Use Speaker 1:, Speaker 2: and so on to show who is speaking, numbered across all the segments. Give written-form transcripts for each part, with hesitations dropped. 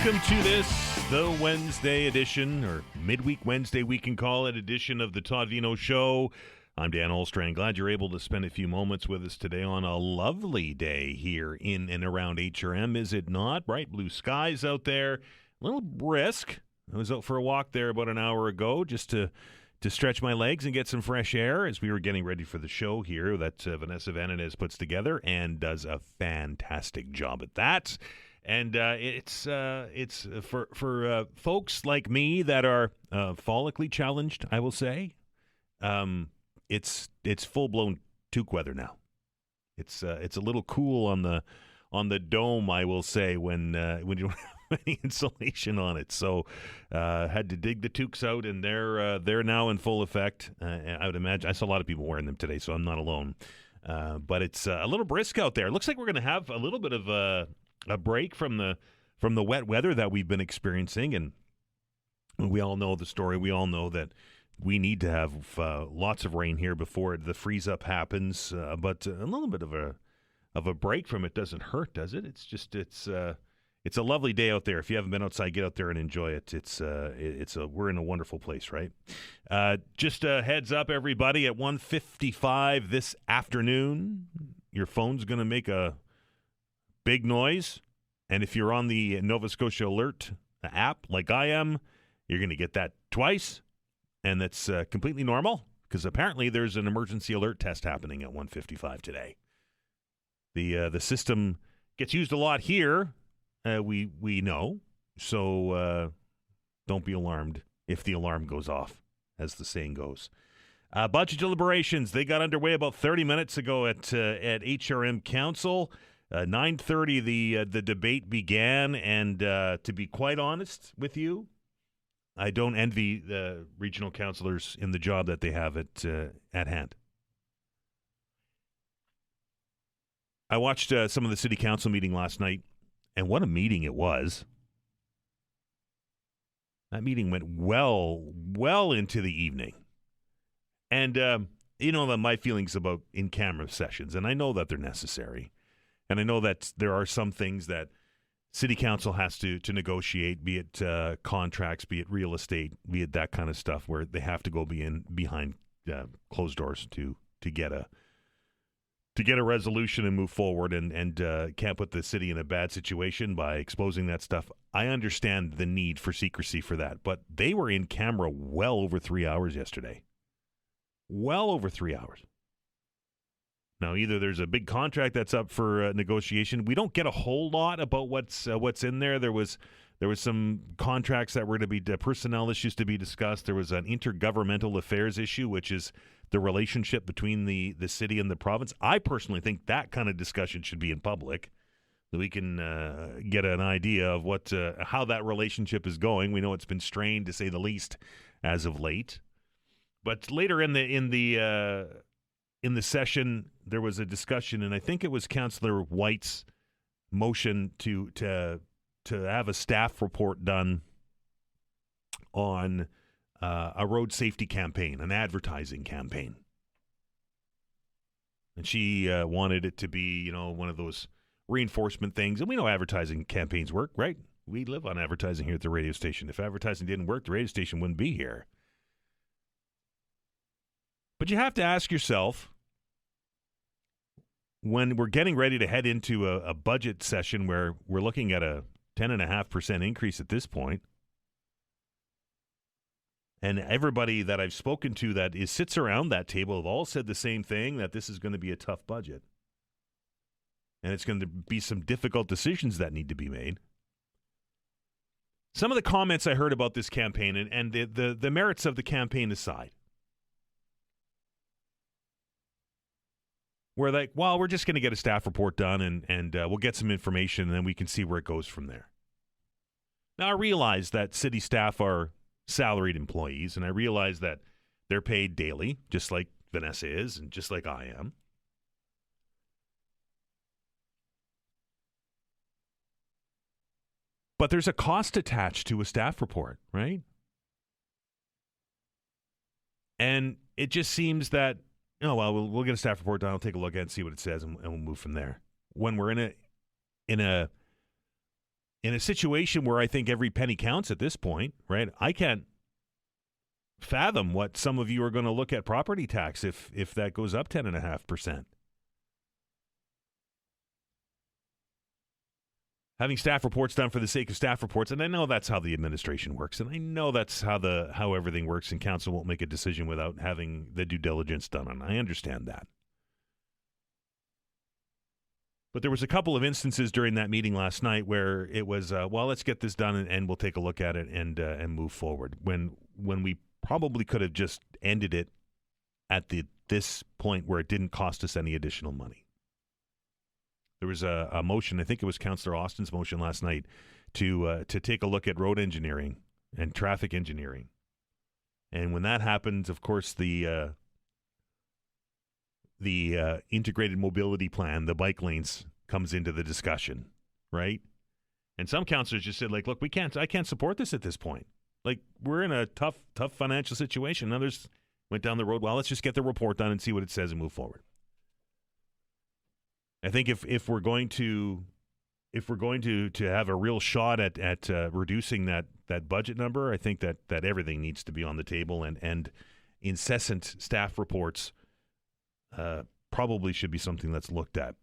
Speaker 1: Welcome to this, the Wednesday edition, or Midweek Wednesday, we can call it, edition of the Todd Veinotte Show. I'm Dan Olstrand. Glad you're able to spend a few moments with us today on a lovely day here in and around HRM, is it not? Bright blue skies out there, a little brisk. I was out for a walk there about an hour ago just to stretch my legs and get some fresh air as we were getting ready for the show here that Vanessa Veinotte puts together and does a fantastic job at that. And it's for folks like me that are follically challenged, I will say. It's full blown toque weather now. It's a little cool on the dome, I will say, when you don't have any insulation on it. So had to dig the toques out, and they're now in full effect. I would imagine I saw a lot of people wearing them today, so I'm not alone. But it's a little brisk out there. It looks like we're going to have a little bit of a break from the wet weather that we've been experiencing, and we all know the story. We all know that we need to have lots of rain here before the freeze up happens. But a little bit of a break from it doesn't hurt, does it? It's a lovely day out there. If you haven't been outside, get out there and enjoy it. We're in a wonderful place, right? Just a heads up, everybody. At 1:55 this afternoon, your phone's going to make a big noise, and if you're on the Nova Scotia Alert app like I am, you're going to get that twice, and that's completely normal because apparently there's an emergency alert test happening at 1:55 today. The system gets used a lot here, we know, so don't be alarmed if the alarm goes off, as the saying goes. Budget deliberations, they got underway about 30 minutes ago at HRM Council. 9:30, the debate began, and to be quite honest with you, I don't envy the regional councillors in the job that they have at hand. I watched some of the city council meeting last night, and what a meeting it was. That meeting went well into the evening. And, my feelings about in-camera sessions, and I know that they're necessary. And I know that there are some things that city council has to negotiate, be it contracts, be it real estate, be it that kind of stuff, where they have to go behind closed doors to get a resolution and move forward, and can't put the city in a bad situation by exposing that stuff. I understand the need for secrecy for that, but they were in camera well over 3 hours yesterday. Well over 3 hours. Now, either there's a big contract that's up for negotiation. We don't get a whole lot about what's in there. There was some contracts that were to be personnel issues to be discussed. There was an intergovernmental affairs issue, which is the relationship between the city and the province. I personally think that kind of discussion should be in public, so we can get an idea of how that relationship is going. We know it's been strained, to say the least, as of late. But later in the session, there was a discussion, and I think it was Councillor White's motion to have a staff report done on a road safety campaign, an advertising campaign. And she wanted it to be, one of those reinforcement things. And we know advertising campaigns work, right? We live on advertising here at the radio station. If advertising didn't work, the radio station wouldn't be here. But you have to ask yourself, when we're getting ready to head into a budget session where we're looking at a 10.5% increase at this point, and everybody that I've spoken to that sits around that table have all said the same thing, that this is going to be a tough budget. And it's going to be some difficult decisions that need to be made. Some of the comments I heard about this campaign and the merits of the campaign aside, where like, well, we're just going to get a staff report done and we'll get some information and then we can see where it goes from there. Now, I realize that city staff are salaried employees, and I realize that they're paid daily, just like Vanessa is and just like I am. But there's a cost attached to a staff report, right? And it just seems that, we'll get a staff report done. I'll take a look at it and see what it says, and we'll move from there. When we're in a in a situation where I think every penny counts at this point, right? I can't fathom what some of you are going to look at property tax if that goes up 10.5%. Having staff reports done for the sake of staff reports, and I know that's how the administration works, and I know that's how everything works, and council won't make a decision without having the due diligence done on. I understand that. But there was a couple of instances during that meeting last night where it was, well, let's get this done and we'll take a look at it and move forward. When we probably could have just ended it at this point where it didn't cost us any additional money. There was a motion, I think it was Councillor Austin's motion last night, to take a look at road engineering and traffic engineering. And when that happens, of course, the integrated mobility plan, the bike lanes, comes into the discussion, right? And some councillors just said, like, look, I can't support this at this point. Like, we're in a tough financial situation. Others went down the road, well, let's just get the report done and see what it says and move forward. I think if we're going to have a real shot at reducing that budget number, I think that everything needs to be on the table, and incessant staff reports probably should be something that's looked at.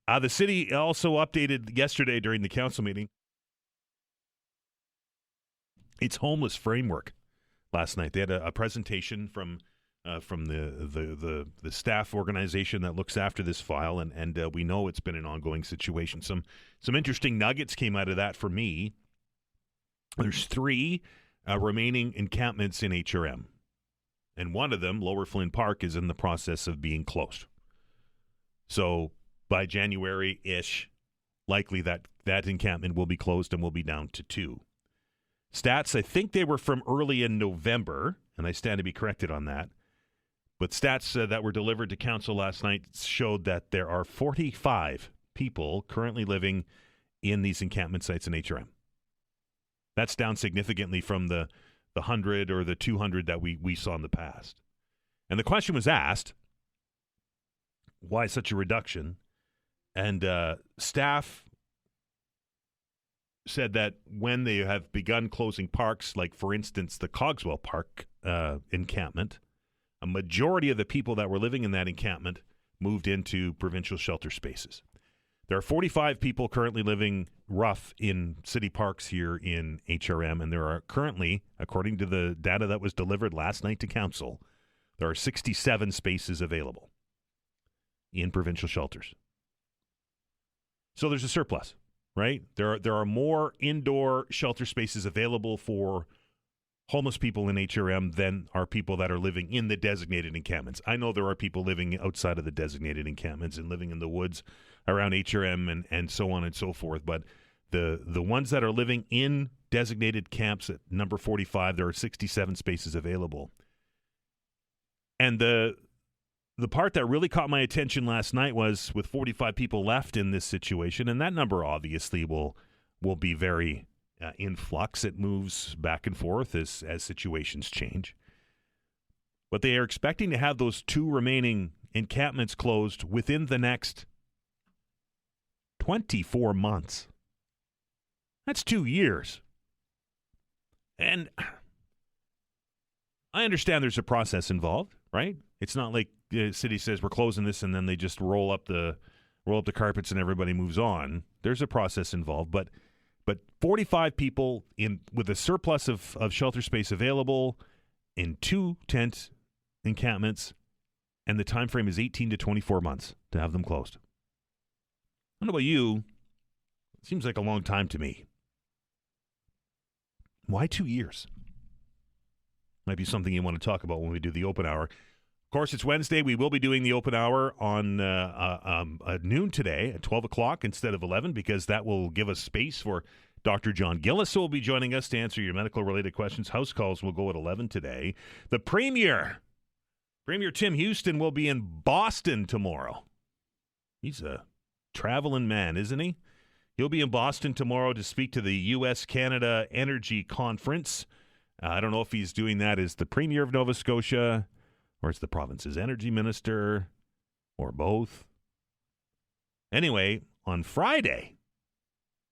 Speaker 1: The city also updated yesterday during the council meeting its homeless framework last night. They had a presentation from the staff organization that looks after this file, and we know it's been an ongoing situation. Some interesting nuggets came out of that for me. There's 3 remaining encampments in HRM, and one of them, Lower Flynn Park, is in the process of being closed. So by January-ish, likely that encampment will be closed and will be down to 2. Stats, I think they were from early in November, and I stand to be corrected on that. But stats that were delivered to council last night showed that there are 45 people currently living in these encampment sites in HRM. That's down significantly from the 100 or the 200 that we saw in the past. And the question was asked, why such a reduction? And staff said that when they have begun closing parks, like, for instance, the Cogswell Park encampment, a majority of the people that were living in that encampment moved into provincial shelter spaces. There are 45 people currently living rough in city parks here in HRM, and there are currently, according to the data that was delivered last night to council, there are 67 spaces available in provincial shelters. So there's a surplus, right? There are more indoor shelter spaces available for homeless people in HRM than are people that are living in the designated encampments. I know there are people living outside of the designated encampments and living in the woods around HRM and so on and so forth, but the ones that are living in designated camps at number 45, there are 67 spaces available. And the part that really caught my attention last night was, with 45 people left in this situation, and that number obviously will be very in flux. It moves back and forth as situations change. But they are expecting to have those 2 remaining encampments closed within the next 24 months. That's 2 years. And I understand there's a process involved, right? It's not like the city says we're closing this and then they just roll up the carpets and everybody moves on. There's a process involved, but 45 people with a surplus of shelter space available in 2 tent encampments, and the time frame is 18 to 24 months to have them closed. I don't know about you. It seems like a long time to me. Why 2 years? Might be something you want to talk about when we do the open hour. Of course, it's Wednesday. We will be doing the open hour on noon today at 12 o'clock instead of 11, because that will give us space for Dr. John Gillis, who will be joining us to answer your medical-related questions. House calls will go at 11 today. The Premier Tim Houston, will be in Boston tomorrow. He's a traveling man, isn't he? He'll be in Boston tomorrow to speak to the U.S.-Canada Energy Conference. I don't know if he's doing that as the Premier of Nova Scotia, or it's the province's energy minister, or both. Anyway, on Friday,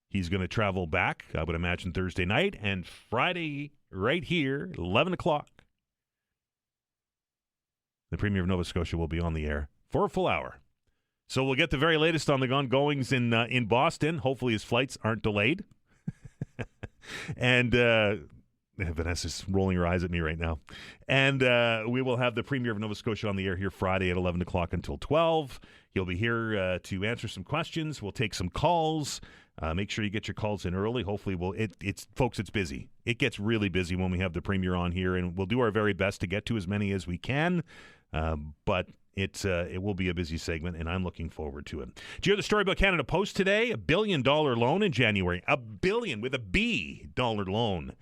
Speaker 1: He's going to travel back, I would imagine, Thursday night, and Friday, right here, 11 o'clock, the Premier of Nova Scotia will be on the air for a full hour. So we'll get the very latest on the ongoings in Boston. Hopefully his flights aren't delayed. And Vanessa's rolling her eyes at me right now. And we will have the Premier of Nova Scotia on the air here Friday at 11 o'clock until 12. He'll be here to answer some questions. We'll take some calls. Make sure you get your calls in early. Hopefully, folks, it's busy. It gets really busy when we have the Premier on here, and we'll do our very best to get to as many as we can. But it will be a busy segment, and I'm looking forward to it. Did you hear the story about Canada Post today? $1 billion loan in January. $1 billion with a B dollar loan.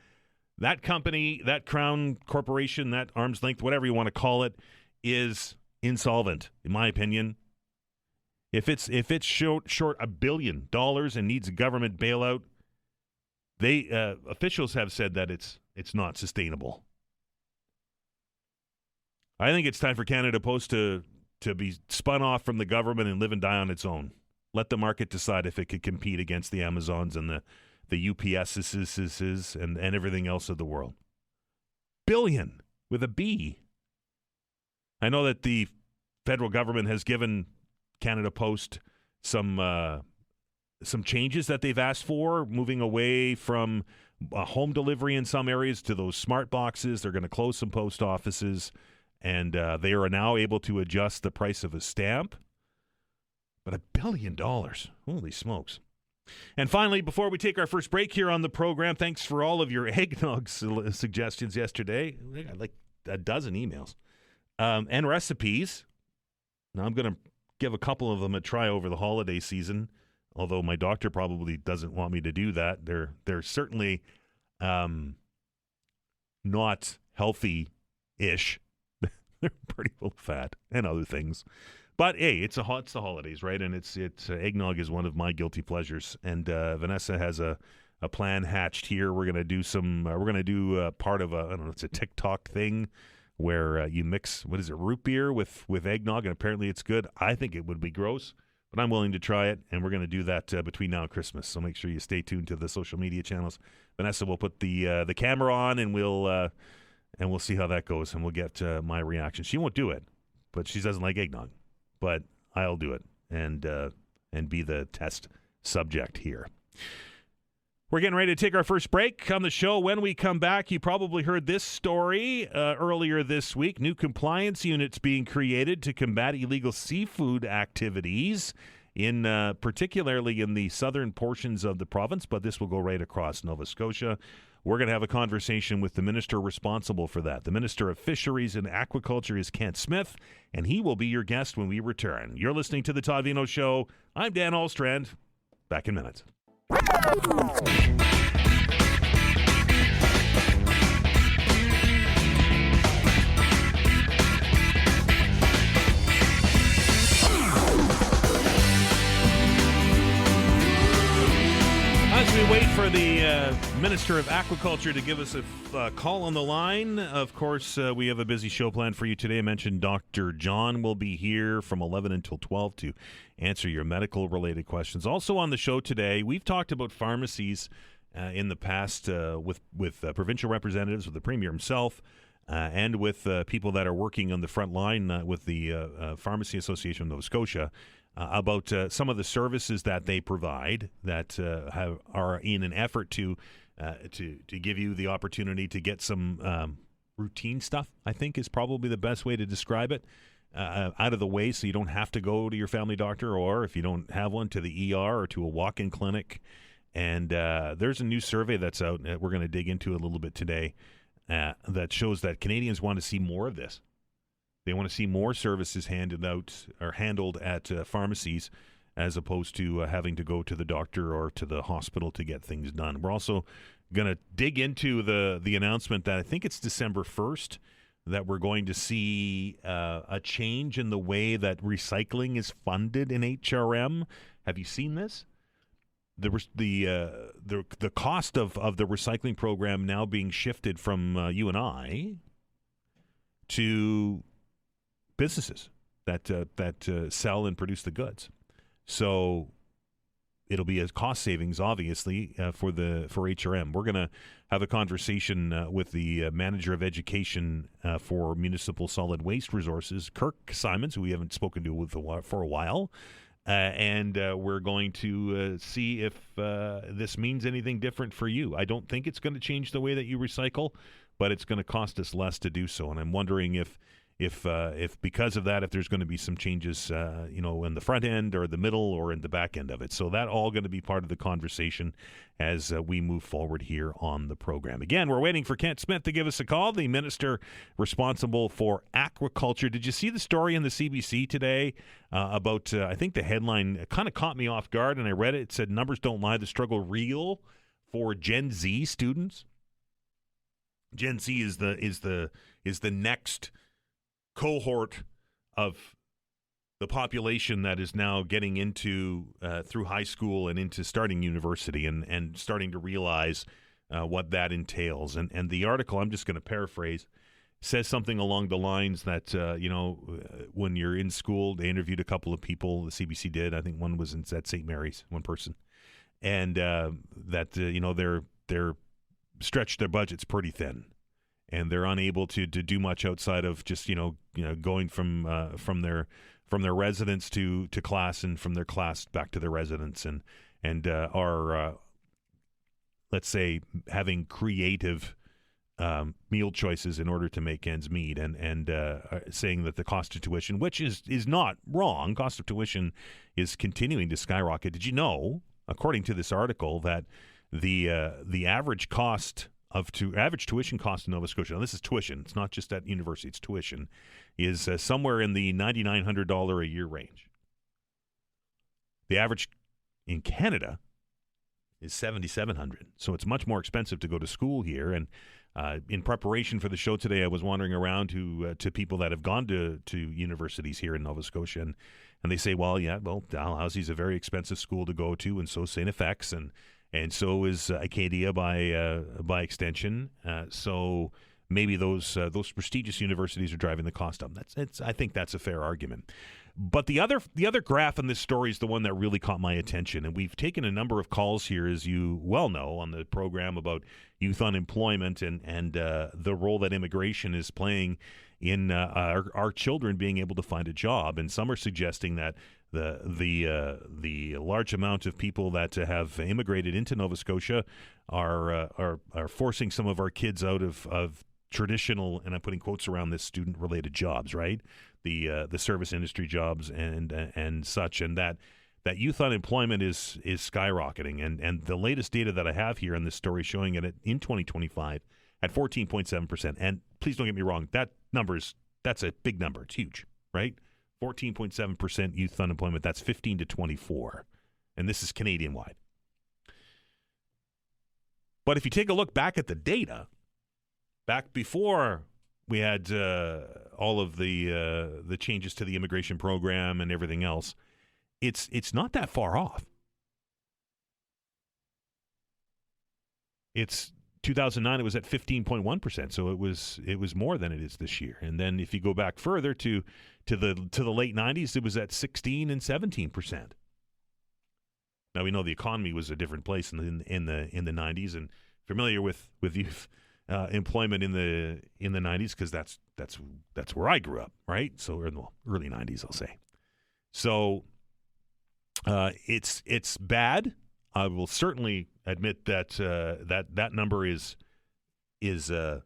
Speaker 1: That company, that Crown Corporation, that arm's length, whatever you want to call it, is insolvent, in my opinion. If it's short $1 billion and needs a government bailout, officials have said that it's not sustainable. I think it's time for Canada Post to be spun off from the government and live and die on its own. Let the market decide if it could compete against the Amazons and the UPSs and everything else of the world. Billion with a B. I know that the federal government has given Canada Post some changes that they've asked for, moving away from home delivery in some areas to those smart boxes. They're going to close some post offices, and they are now able to adjust the price of a stamp. But $1 billion. Holy smokes. And finally, before we take our first break here on the program, thanks for all of your eggnog suggestions yesterday. I got like a dozen emails. And recipes. Now, I'm going to give a couple of them a try over the holiday season, although my doctor probably doesn't want me to do that. They're certainly not healthy-ish. They're pretty full of fat and other things. But hey, it's the holidays, right? And it's eggnog is one of my guilty pleasures. And Vanessa has a plan hatched here. We're gonna do part of I don't know, it's a TikTok thing where you mix root beer with eggnog, and apparently it's good. I think it would be gross, but I'm willing to try it, and we're gonna do that between now and Christmas. So make sure you stay tuned to the social media channels. Vanessa will put the camera on, and we'll see how that goes, and we'll get my reaction. She won't do it, but she doesn't like eggnog. But I'll do it and be the test subject here. We're getting ready to take our first break on the show. When we come back, you probably heard this story earlier this week. New compliance units being created to combat illegal seafood activities, particularly in the southern portions of the province, but this will go right across Nova Scotia. We're going to have a conversation with the minister responsible for that. The Minister of Fisheries and Aquaculture is Kent Smith, and he will be your guest when we return. You're listening to The Todd Veinotte Show. I'm Dan Alstrand. Back in minutes. As we wait for the Minister of Aquaculture to give us a call on the line, of course, we have a busy show planned for you today. I mentioned Dr. John will be here from 11 until 12 to answer your medical-related questions. Also on the show today, we've talked about pharmacies in the past with provincial representatives, with the Premier himself, and with people that are working on the front line with the Pharmacy Association of Nova Scotia. About some of the services that they provide that are in an effort to give you the opportunity to get some routine stuff, I think is probably the best way to describe it, out of the way so you don't have to go to your family doctor, or if you don't have one, to the ER or to a walk-in clinic. And there's a new survey that's out that we're going to dig into a little bit today that shows that Canadians want to see more of this. They want to see more services handed out or handled at pharmacies as opposed to having to go to the doctor or to the hospital to get things done. We're also going to dig into the announcement that I think it's December 1st that we're going to see a change in the way that recycling is funded in HRM. Have you seen this? The cost of the recycling program now being shifted from you and I to businesses that sell and produce the goods. So it'll be a cost savings, obviously, for HRM. We're going to have a conversation with the manager of education for municipal solid waste resources, Kirk Symonds, who we haven't spoken to for a while. And we're going to see if this means anything different for you. I don't think it's going to change the way that you recycle, but it's going to cost us less to do so. And I'm wondering if because of that, if there's going to be some changes, in the front end or the middle or in the back end of it. So that all going to be part of the conversation as we move forward here on the program. Again, we're waiting for Kent Smith to give us a call, the minister responsible for aquaculture. Did you see the story in the CBC today about, I think the headline kind of caught me off guard, and I read it. It said, "Numbers don't lie, the struggle real for Gen Z students." Gen Z is the next cohort of the population that is now getting into through high school and into starting university and starting to realize what that entails. And the article, I'm just going to paraphrase, says something along the lines that, when you're in school, they interviewed a couple of people, the CBC did. I think one was at St. Mary's, one person. And they're stretched their budgets pretty thin. And they're unable to do much outside of just going from their residence to class and from their class back to their residence and are let's say having creative meal choices in order to make ends meet and saying that the cost of tuition, which is not wrong, cost of tuition is continuing to skyrocket. Did you know, according to this article, that the average cost average tuition cost in Nova Scotia, now this is tuition, it's not just at university, it's tuition, is somewhere in the $9,900 a year range. The average in Canada is $7,700, so it's much more expensive to go to school here. And in preparation for the show today, I was wandering around to people that have gone to universities here in Nova Scotia, and they say, Dalhousie's a very expensive school to go to, and so St. FX, and so is Acadia by extension. So maybe those prestigious universities are driving the cost up. I think that's a fair argument. But the other graph in this story is the one that really caught my attention. And we've taken a number of calls here, as you well know, on the program about youth unemployment and the role that immigration is playing in our children being able to find a job. And some are suggesting that the large amount of people that have immigrated into Nova Scotia are forcing some of our kids out of traditional, and I'm putting quotes around this, student-related jobs, right? The service industry jobs and such, and that youth unemployment is skyrocketing. And the latest data that I have here in this story showing it in 2025 at 14.7%. And please don't get me wrong, that's a big number. It's huge, right? 14.7% youth unemployment. That's 15 to 24. And this is Canadian-wide. But if you take a look back at the data, back before we had all of the changes to the immigration program and everything else, it's not that far off. It's 2009. It was at 15.1%, so it was more than it is this year. And then if you go back further to the late 90s, it was at 16 and 17%. Now we know the economy was a different place in the 90s, and familiar with youth employment in the 90s because that's where I grew up, right? So in the early 90s, I'll say. So it's bad. I will certainly admit that that number is it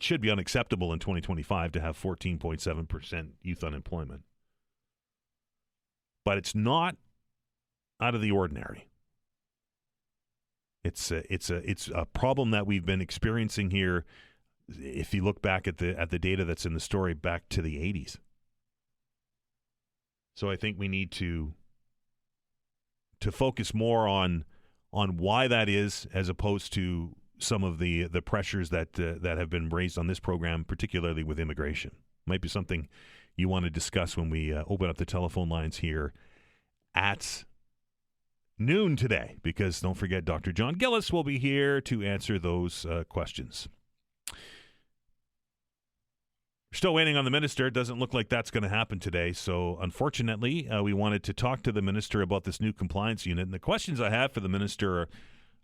Speaker 1: should be unacceptable in 2025 to have 14.7% youth unemployment. But it's not out of the ordinary. It's a problem that we've been experiencing here. If you look back at the data that's in the story back to the 80s. So I think we need to focus more on why that is, as opposed to some of the pressures that have been raised on this program, particularly with immigration. Might be something you want to discuss when we open up the telephone lines here at noon today, because don't forget, Dr. John Gillis will be here to answer those questions. Still waiting on the minister. It doesn't look like that's going to happen today. So, unfortunately, we wanted to talk to the minister about this new compliance unit. And the questions I have for the minister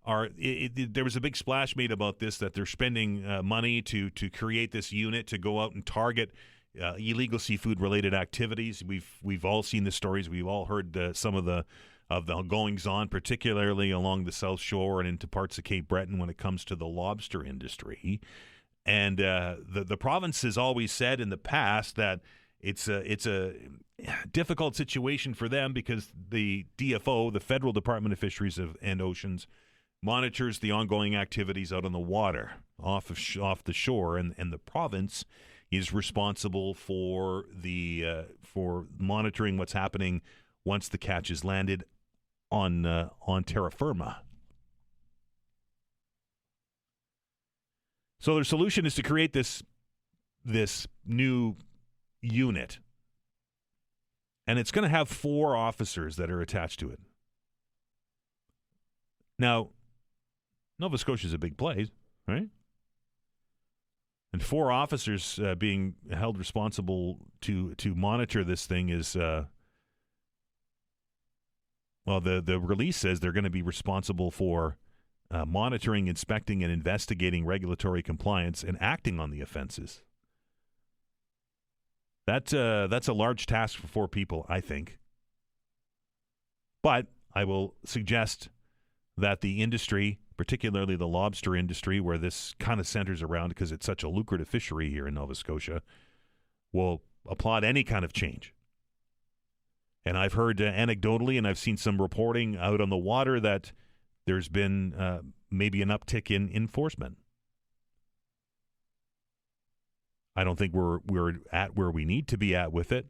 Speaker 1: are there was a big splash made about this, that they're spending money to create this unit to go out and target illegal seafood-related activities. We've all seen the stories. We've all heard some of the goings-on, particularly along the South Shore and into parts of Cape Breton when it comes to the lobster industry. And the province has always said in the past that it's a difficult situation for them because the DFO, the Federal Department of Fisheries and Oceans, monitors the ongoing activities out on the water, off the shore, and the province is responsible for monitoring what's happening once the catch is landed on terra firma. So their solution is to create this new unit, and it's going to have 4 officers that are attached to it. Now, Nova Scotia is a big place, right? And 4 officers being held responsible to monitor this thing is, the release says they're going to be responsible for monitoring, inspecting, and investigating regulatory compliance and acting on the offenses. That's a large task for 4 people, I think. But I will suggest that the industry, particularly the lobster industry, where this kind of centers around because it's such a lucrative fishery here in Nova Scotia, will applaud any kind of change. And I've heard anecdotally, and I've seen some reporting out on the water that there's been maybe an uptick in enforcement. I don't think we're at where we need to be at with it.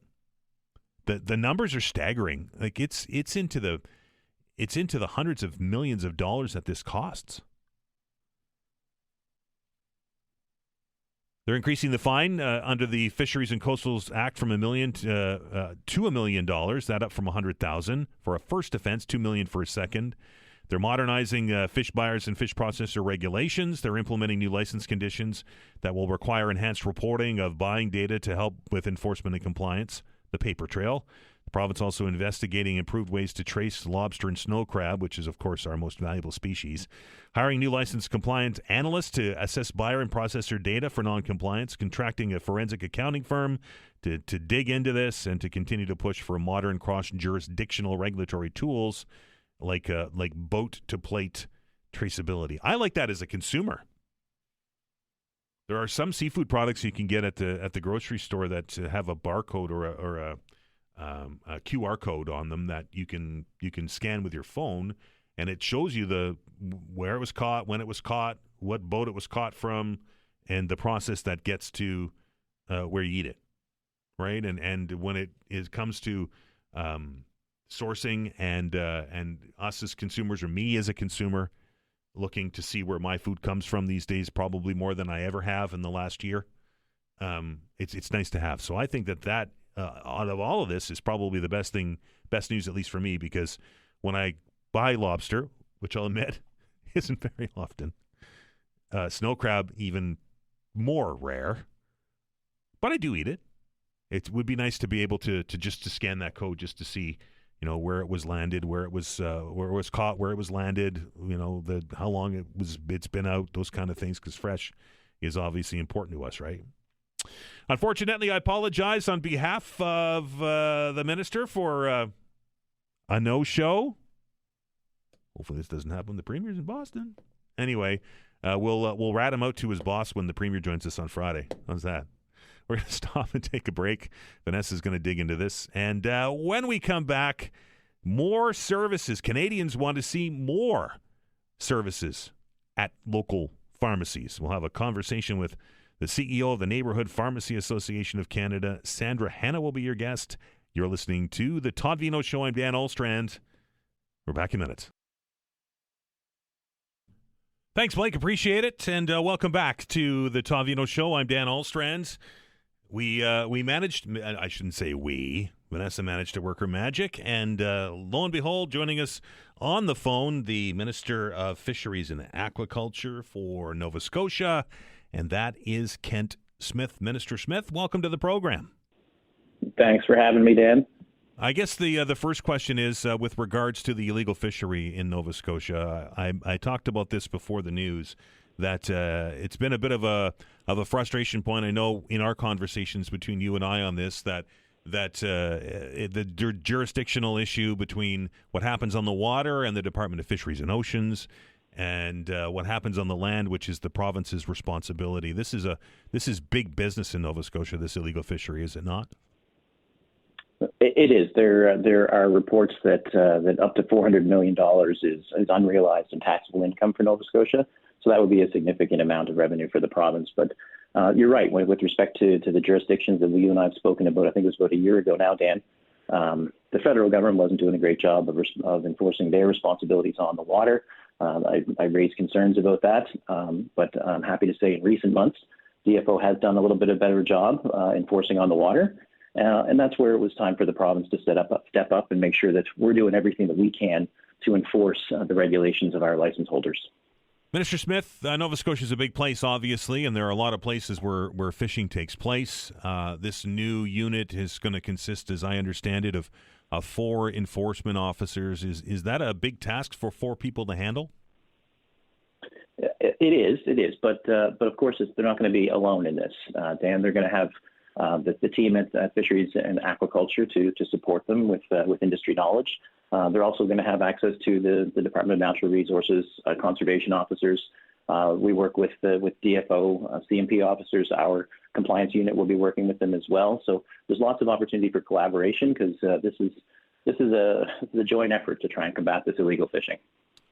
Speaker 1: The numbers are staggering. Like it's into the hundreds of millions of dollars that this costs. They're increasing the fine under the Fisheries and Coastals Act from $1 million to $1 million. That up from $100,000 for a first offense, $2 million for a second. They're modernizing fish buyers and fish processor regulations. They're implementing new license conditions that will require enhanced reporting of buying data to help with enforcement and compliance, the paper trail. The province also investigating improved ways to trace lobster and snow crab, which is, of course, our most valuable species. Hiring new licensed compliance analysts to assess buyer and processor data for noncompliance. Contracting a forensic accounting firm to dig into this and to continue to push for modern cross-jurisdictional regulatory tools like boat-to-plate traceability. I like that as a consumer. There are some seafood products you can get at the grocery store that have a barcode or a QR code on them that you can scan with your phone, and it shows you where it was caught, when it was caught, what boat it was caught from, and the process that gets to where you eat it, right? And when it comes to sourcing and us as consumers, or me as a consumer, looking to see where my food comes from these days, probably more than I ever have in the last year. It's nice to have. So I think that out of all of this is probably the best news, at least for me, because when I buy lobster, which I'll admit isn't very often, snow crab even more rare, but I do eat it. It would be nice to be able to scan that code just to see, where it was landed, where it was caught, where it was landed, how long it's been out, those kind of things, because fresh is obviously important to us, right? Unfortunately, I apologize on behalf of the minister for a no-show. Hopefully this doesn't happen when the premier's in Boston. Anyway, we'll rat him out to his boss when the premier joins us on Friday. How's that? We're going to stop and take a break. Vanessa's going to dig into this. And when we come back, more services. Canadians want to see more services at local pharmacies. We'll have a conversation with the CEO of the Neighbourhood Pharmacy Association of Canada. Sandra Hanna will be your guest. You're listening to The Todd Veinotte Show. I'm Dan Olstrand. We're back in minutes. Thanks, Blake. Appreciate it. And welcome back to The Todd Veinotte Show. I'm Dan Olstrand. We managed, I shouldn't say we, Vanessa managed to work her magic. And lo and behold, joining us on the phone, the Minister of Fisheries and Aquaculture for Nova Scotia, and that is Kent Smith. Minister Smith, welcome to the program.
Speaker 2: Thanks for having me, Dan.
Speaker 1: I guess the first question is with regards to the illegal fishery in Nova Scotia. I talked about this before the news, that it's been a bit of a frustration point. I know in our conversations between you and I on this that the jurisdictional issue between what happens on the water and the Department of Fisheries and Oceans, and what happens on the land, which is the province's responsibility. This is big business in Nova Scotia, this illegal fishery, is it not?
Speaker 2: It is. There are reports that up to $400 million is unrealized and taxable income for Nova Scotia. So that would be a significant amount of revenue for the province. But you're right. With respect to the jurisdictions that you and I have spoken about, I think it was about a year ago now, Dan, the federal government wasn't doing a great job of enforcing their responsibilities on the water. I raised concerns about that. But I'm happy to say in recent months, DFO has done a little bit of a better job enforcing on the water. And that's where it was time for the province to step up and make sure that we're doing everything that we can to enforce the regulations of our license holders.
Speaker 1: Minister Smith, Nova Scotia is a big place, obviously, and there are a lot of places where fishing takes place. This new unit is going to consist, as I understand it, of 4 enforcement officers. Is that a big task for 4 people to handle?
Speaker 2: It is. But of course, they're not going to be alone in this. Dan, they're going to have the team at Fisheries and Aquaculture to support them with industry knowledge. They're also going to have access to the Department of Natural Resources conservation officers. We work with DFO CMP officers. Our compliance unit will be working with them as well. So there's lots of opportunity for collaboration because this is a joint effort to try and combat this illegal fishing.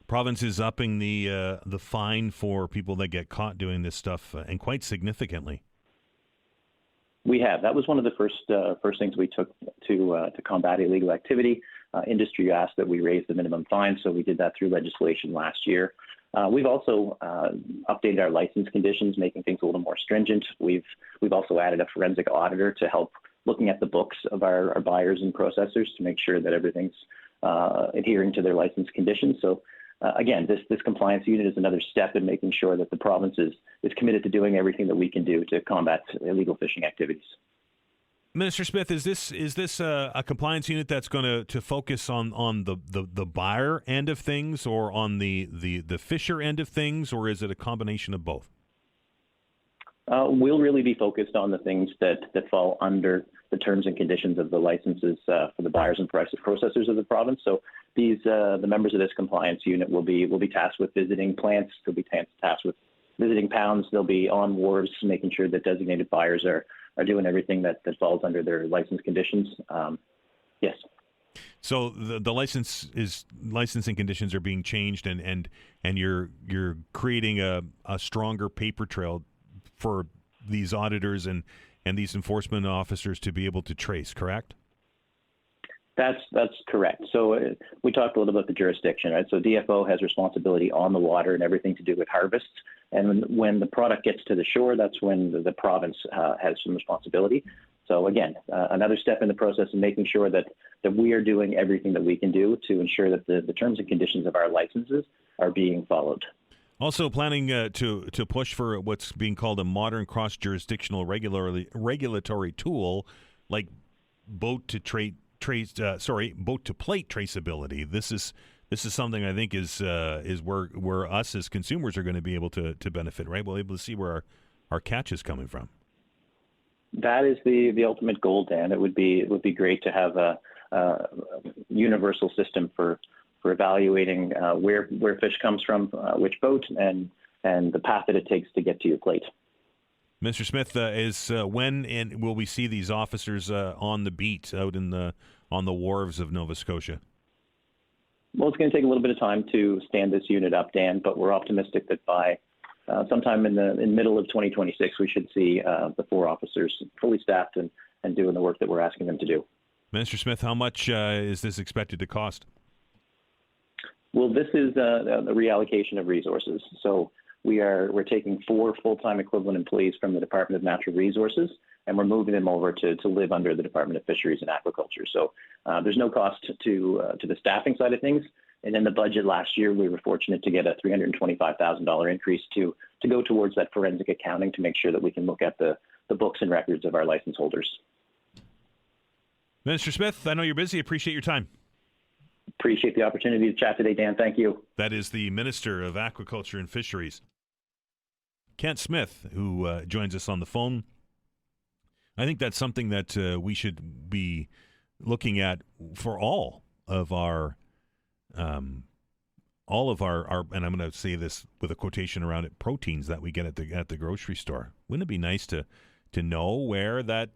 Speaker 1: Province is upping the fine for people that get caught doing this stuff, and quite significantly.
Speaker 2: We have. That was one of the first things we took to combat illegal activity. Industry asked that we raise the minimum fine, so we did that through legislation last year. We've also updated our license conditions, making things a little more stringent. We've also added a forensic auditor to help looking at the books of our buyers and processors to make sure that everything's adhering to their license conditions. So again, this compliance unit is another step in making sure that the province is committed to doing everything that we can do to combat illegal fishing activities.
Speaker 1: Minister Smith, is this a compliance unit that's going to focus on the buyer end of things, or on the fisher end of things, or is it a combination of both?
Speaker 2: We'll really be focused on the things that fall under the terms and conditions of the licenses for the buyers and processors of the province. So the members of this compliance unit will be tasked with visiting plants. They'll be tasked with visiting pounds. They'll be on wharves, making sure that designated buyers are doing everything that falls under their license conditions. Yes.
Speaker 1: So the licensing conditions are being changed, and you're creating a stronger paper trail for these auditors and these enforcement officers to be able to trace, correct?
Speaker 2: That's correct. So we talked a little about the jurisdiction, right? So DFO has responsibility on the water and everything to do with harvests. And when the product gets to the shore, that's when the province has some responsibility. So again, another step in the process of making sure that we are doing everything that we can do to ensure that the terms and conditions of our licenses are being followed.
Speaker 1: Also planning to push for what's being called a modern cross-jurisdictional regulatory tool, like boat to plate traceability. This is something I think is where us as consumers are going to be able to benefit, right? We'll be able to see where our catch is coming from. That
Speaker 2: is the ultimate goal, Dan. It would be great to have a universal system for evaluating where fish comes from, which boat, and the path that it takes to get to your plate.
Speaker 1: Mr. Smith, when will we see these officers on the beat out on the wharves of Nova Scotia?
Speaker 2: Well, it's going to take a little bit of time to stand this unit up, Dan, but we're optimistic that by sometime in the middle of 2026, we should see the 4 officers fully staffed and doing the work that we're asking them to do.
Speaker 1: Minister Smith, how much is this expected to cost?
Speaker 2: Well, this is a reallocation of resources. So we're taking 4 full-time equivalent employees from the Department of Natural Resources, and we're moving them over to live under the Department of Fisheries and Aquaculture. So there's no cost to the staffing side of things. And in the budget last year, we were fortunate to get a $325,000 increase to go towards that forensic accounting to make sure that we can look at the the books and records of our license holders.
Speaker 1: Minister Smith, I know you're busy. Appreciate your time.
Speaker 2: Appreciate the opportunity to chat today, Dan. Thank you.
Speaker 1: That is the Minister of Aquaculture and Fisheries, Kent Smith, who joins us on the phone. I think that's something that we should be looking at for all of our, and I'm going to say this with a quotation around it, proteins that we get at the grocery store. Wouldn't it be nice to know where that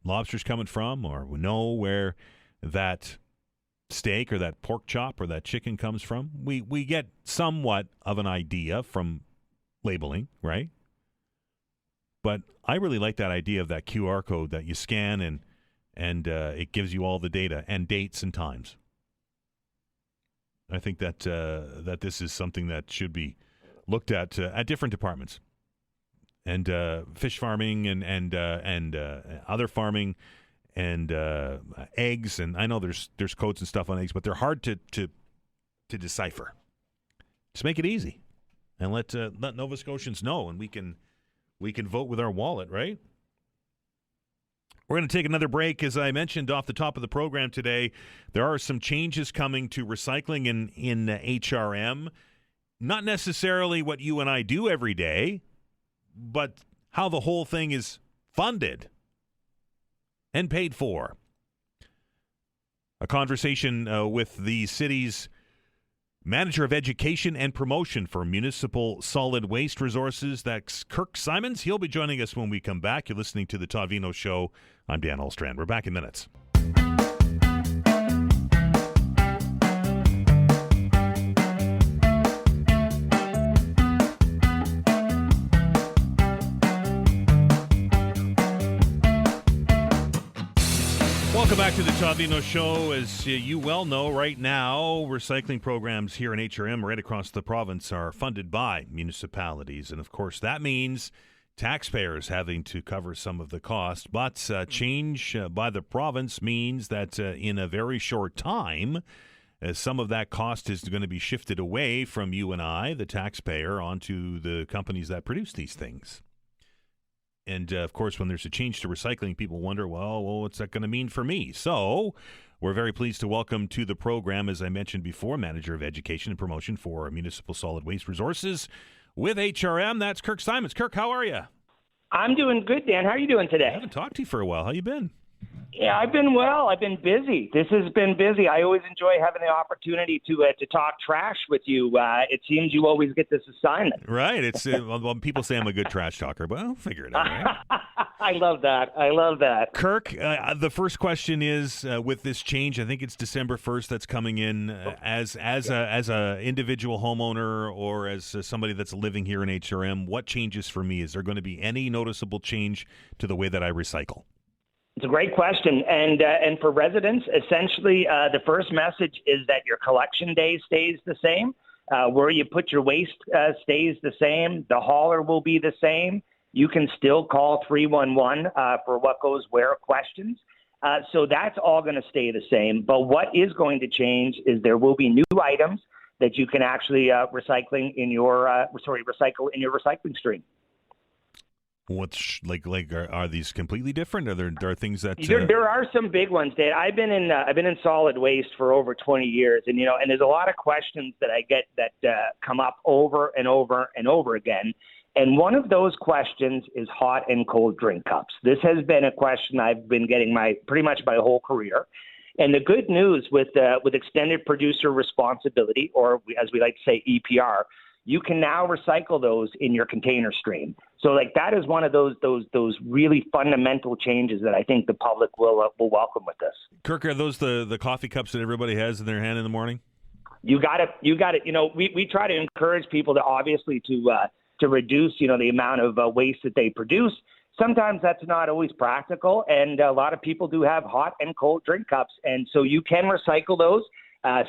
Speaker 1: lobster's coming from, or know where that steak or that pork chop or that chicken comes from? We get somewhat of an idea from labeling, right? But I really like that idea of that QR code that you scan and it gives you all the data and dates and times. I think that that this is something that should be looked at different departments, and fish farming and other farming and eggs. And I know there's codes and stuff on eggs, but they're hard to decipher. Just make it easy and let Nova Scotians know, and we can vote with our wallet, right? We're going to take another break. As I mentioned off the top of the program today, there are some changes coming to recycling in HRM. Not necessarily what you and I do every day, but how the whole thing is funded and paid for. A conversation with the city's Manager of Education and Promotion for Municipal Solid Waste Resources. That's Kirk Symonds. He'll be joining us when we come back. You're listening to The Todd Veinotte Show. I'm Dan Olstrand. We're back in minutes. Welcome back to the Todd Veinotte Show. As you well know, right now, recycling programs here in HRM right across the province are funded by municipalities. And, of course, that means taxpayers having to cover some of the cost. But change by the province means that in a very short time, some of that cost is going to be shifted away from you and I, the taxpayer, onto the companies that produce these things. And, of course, when there's a change to recycling, people wonder, well, what's that going to mean for me? So we're very pleased to welcome to the program, as I mentioned before, Manager of Education and Promotion for Municipal Solid Waste Resources with HRM. That's Kirk Symonds. Kirk, how are you?
Speaker 3: I'm doing good, Dan. How are you doing today?
Speaker 1: I haven't talked to you for a while. How you been?
Speaker 3: Yeah, I've been well. I've been busy. This has been busy. I always enjoy having the opportunity to talk trash with you. It seems you always get this assignment.
Speaker 1: Right. It's well, people say I'm a good trash talker, but I'll figure it out. Right?
Speaker 3: I love that.
Speaker 1: Kirk, the first question is with this change. I think it's December 1st that's coming in. As a individual homeowner or as somebody that's living here in HRM, what changes for me? Is there going to be any noticeable change to the way that I recycle?
Speaker 3: It's a great question. And for residents, essentially, the first message is that your collection day stays the same. Where you put your waste stays the same. The hauler will be the same. You can still call 311 for what goes where questions. So that's all going to stay the same. But what is going to change is there will be new items that you can actually recycle in your recycling stream.
Speaker 1: What's are these completely different? Are there things that
Speaker 3: there are some big ones, Dave. I've been in solid waste for over 20 years, and and there's a lot of questions that I get that come up over and over and over again. And one of those questions is hot and cold drink cups. This has been a question I've been getting pretty much my whole career. And the good news with extended producer responsibility, or as we like to say, EPR, you can now recycle those in your container stream. So that is one of those really fundamental changes that I think the public will welcome with this.
Speaker 1: Kirk, are those the coffee cups that everybody has in their hand in the morning?
Speaker 3: You got it. We try to encourage people to obviously to reduce the amount of waste that they produce. Sometimes that's not always practical, and a lot of people do have hot and cold drink cups, and so you can recycle those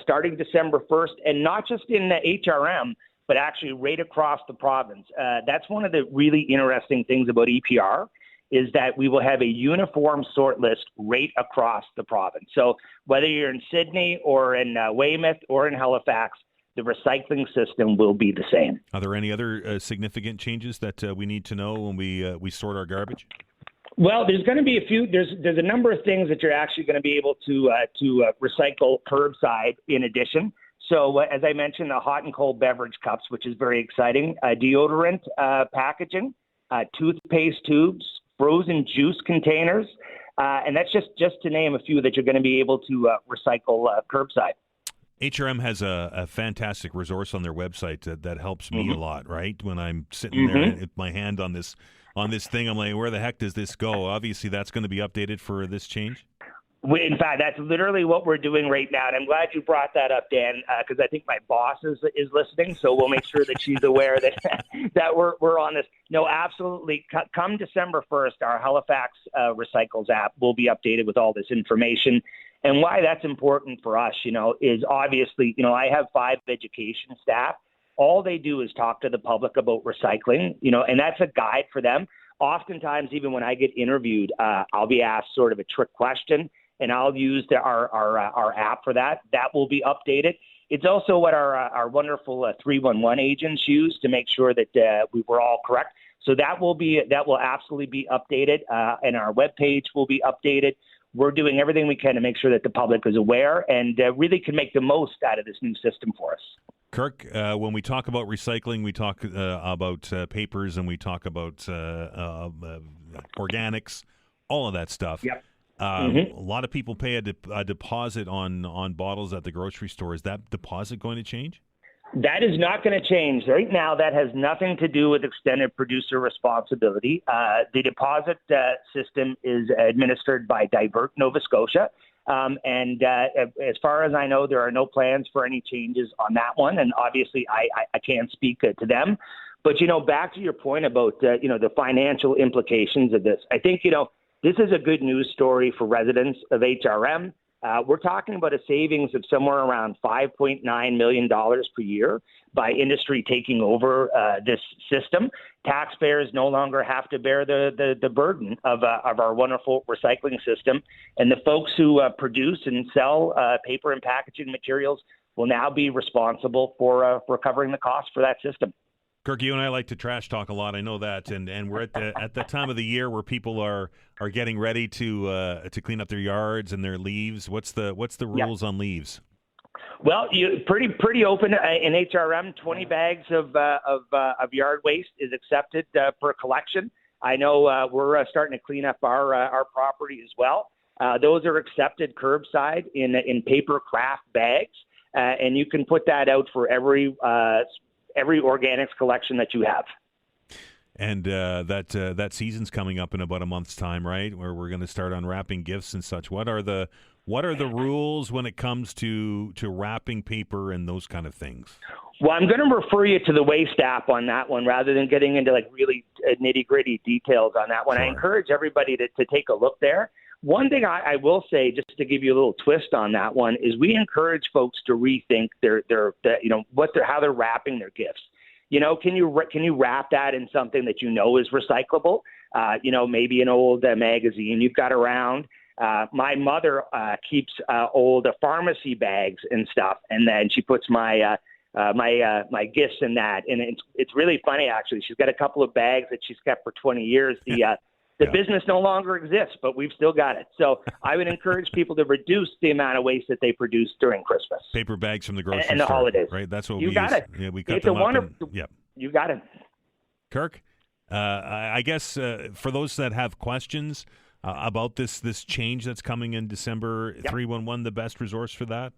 Speaker 3: starting December 1st, and not just in the HRM, but actually right across the province. That's one of the really interesting things about EPR is that we will have a uniform sort list right across the province. So whether you're in Sydney or in Weymouth or in Halifax, the recycling system will be the same.
Speaker 1: Are there any other significant changes that we need to know when we sort our garbage?
Speaker 3: Well, there's going to be a few. There's a number of things that you're actually going to be able to recycle curbside in addition. So as I mentioned, the hot and cold beverage cups, which is very exciting, deodorant packaging, toothpaste tubes, frozen juice containers, and that's just to name a few that you're going to be able to recycle curbside.
Speaker 1: HRM has a fantastic resource on their website that helps me a lot, right? When I'm sitting there with my hand on this thing, I'm like, where the heck does this go? Obviously, that's going to be updated for this change.
Speaker 3: In fact, that's literally what we're doing right now, and I'm glad you brought that up, Dan, because I think my boss is listening, so we'll make sure that she's aware that we're on this. No, absolutely. Come December 1st, our Halifax Recycles app will be updated with all this information. And why that's important for us, is obviously, I have 5 education staff. All they do is talk to the public about recycling, and that's a guide for them. Oftentimes, even when I get interviewed, I'll be asked sort of a trick question, and I'll use our app for that. That will be updated. It's also what our wonderful 311 agents use to make sure that we were all correct. So that will absolutely be updated, and our webpage will be updated. We're doing everything we can to make sure that the public is aware and really can make the most out of this new system for us.
Speaker 1: Kirk, when we talk about recycling, we talk about papers and we talk about organics, all of that stuff.
Speaker 3: Yep.
Speaker 1: A lot of people pay a deposit on bottles at the grocery store. Is that deposit going to change?
Speaker 3: That is not going to change. Right now, that has nothing to do with extended producer responsibility. The deposit system is administered by Divert Nova Scotia. And as far as I know, there are no plans for any changes on that one. And obviously, I can't speak to them. But, back to your point about, the financial implications of this, I think, this is a good news story for residents of HRM. We're talking about a savings of somewhere around $5.9 million per year by industry taking over this system. Taxpayers no longer have to bear the burden of our wonderful recycling system. And the folks who produce and sell paper and packaging materials will now be responsible for covering the cost for that system.
Speaker 1: Kirk, you and I like to trash talk a lot. I know that, and we're at the time of the year where people are getting ready to clean up their yards and their leaves. What's the rules on leaves?
Speaker 3: Well, pretty open in HRM. 20 bags of yard waste is accepted per collection. I know we're starting to clean up our property as well. Those are accepted curbside in paper craft bags, and you can put that out for every organics collection that you have.
Speaker 1: And that season's coming up in about a month's time, right? Where we're going to start unwrapping gifts and such. What are the rules when it comes to wrapping paper and those kind of things?
Speaker 3: Well, I'm going to refer you to the Waste app on that one rather than getting into really nitty-gritty details on that one. Sure. I encourage everybody to take a look there. One thing I will say, just to give you a little twist on that one, is we encourage folks to rethink how they're wrapping their gifts. Can you wrap that in something that is recyclable? Maybe an old magazine you've got around. My mother keeps old pharmacy bags and stuff, and then she puts my gifts in that. And it's really funny, actually. She's got a couple of bags that she's kept for 20 years. The business no longer exists, but we've still got it. So I would encourage people to reduce the amount of waste that they produce during Christmas.
Speaker 1: Paper bags from the grocery store.
Speaker 3: And the holidays.
Speaker 1: Right? That's what
Speaker 3: you
Speaker 1: we
Speaker 3: got
Speaker 1: use.
Speaker 3: It.
Speaker 1: Yeah, we cut
Speaker 3: it's
Speaker 1: them
Speaker 3: a wonderful.
Speaker 1: up.
Speaker 3: You got it.
Speaker 1: Kirk, I guess for those that have questions about this change that's coming in December, 311, the best resource for that?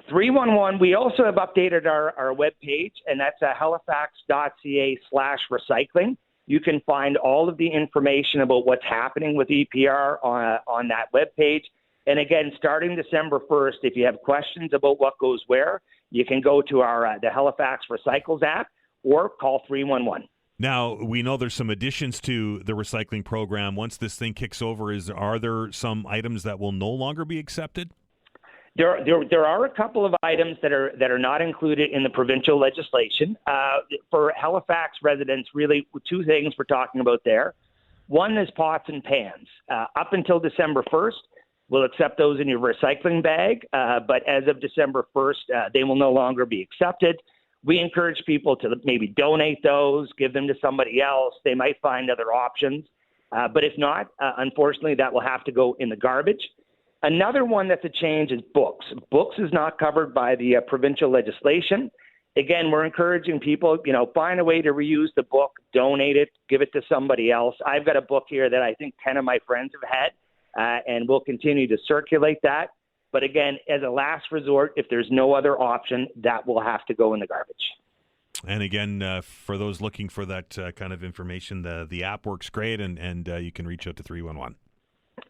Speaker 3: 311. We also have updated our webpage, and that's halifax.ca/recycling. You can find all of the information about what's happening with EPR on that webpage. And again, starting December 1st, if you have questions about what goes where, you can go to the Halifax Recycles app or call 311.
Speaker 1: Now, we know there's some additions to the recycling program. Once this thing kicks over, are there some items that will no longer be accepted?
Speaker 3: There are a couple of items that are not included in the provincial legislation. For Halifax residents, really two things we're talking about there. One is pots and pans. Up until December 1st, we'll accept those in your recycling bag, but as of December 1st, they will no longer be accepted. We encourage people to maybe donate those, give them to somebody else. They might find other options. But if not, unfortunately, that will have to go in the garbage. Another one that's a change is books. Books is not covered by the provincial legislation. Again, we're encouraging people, find a way to reuse the book, donate it, give it to somebody else. I've got a book here that I think 10 of my friends have had, and we'll continue to circulate that. But again, as a last resort, if there's no other option, that will have to go in the garbage.
Speaker 1: And again, for those looking for that kind of information, the app works great, and you can reach out to 311.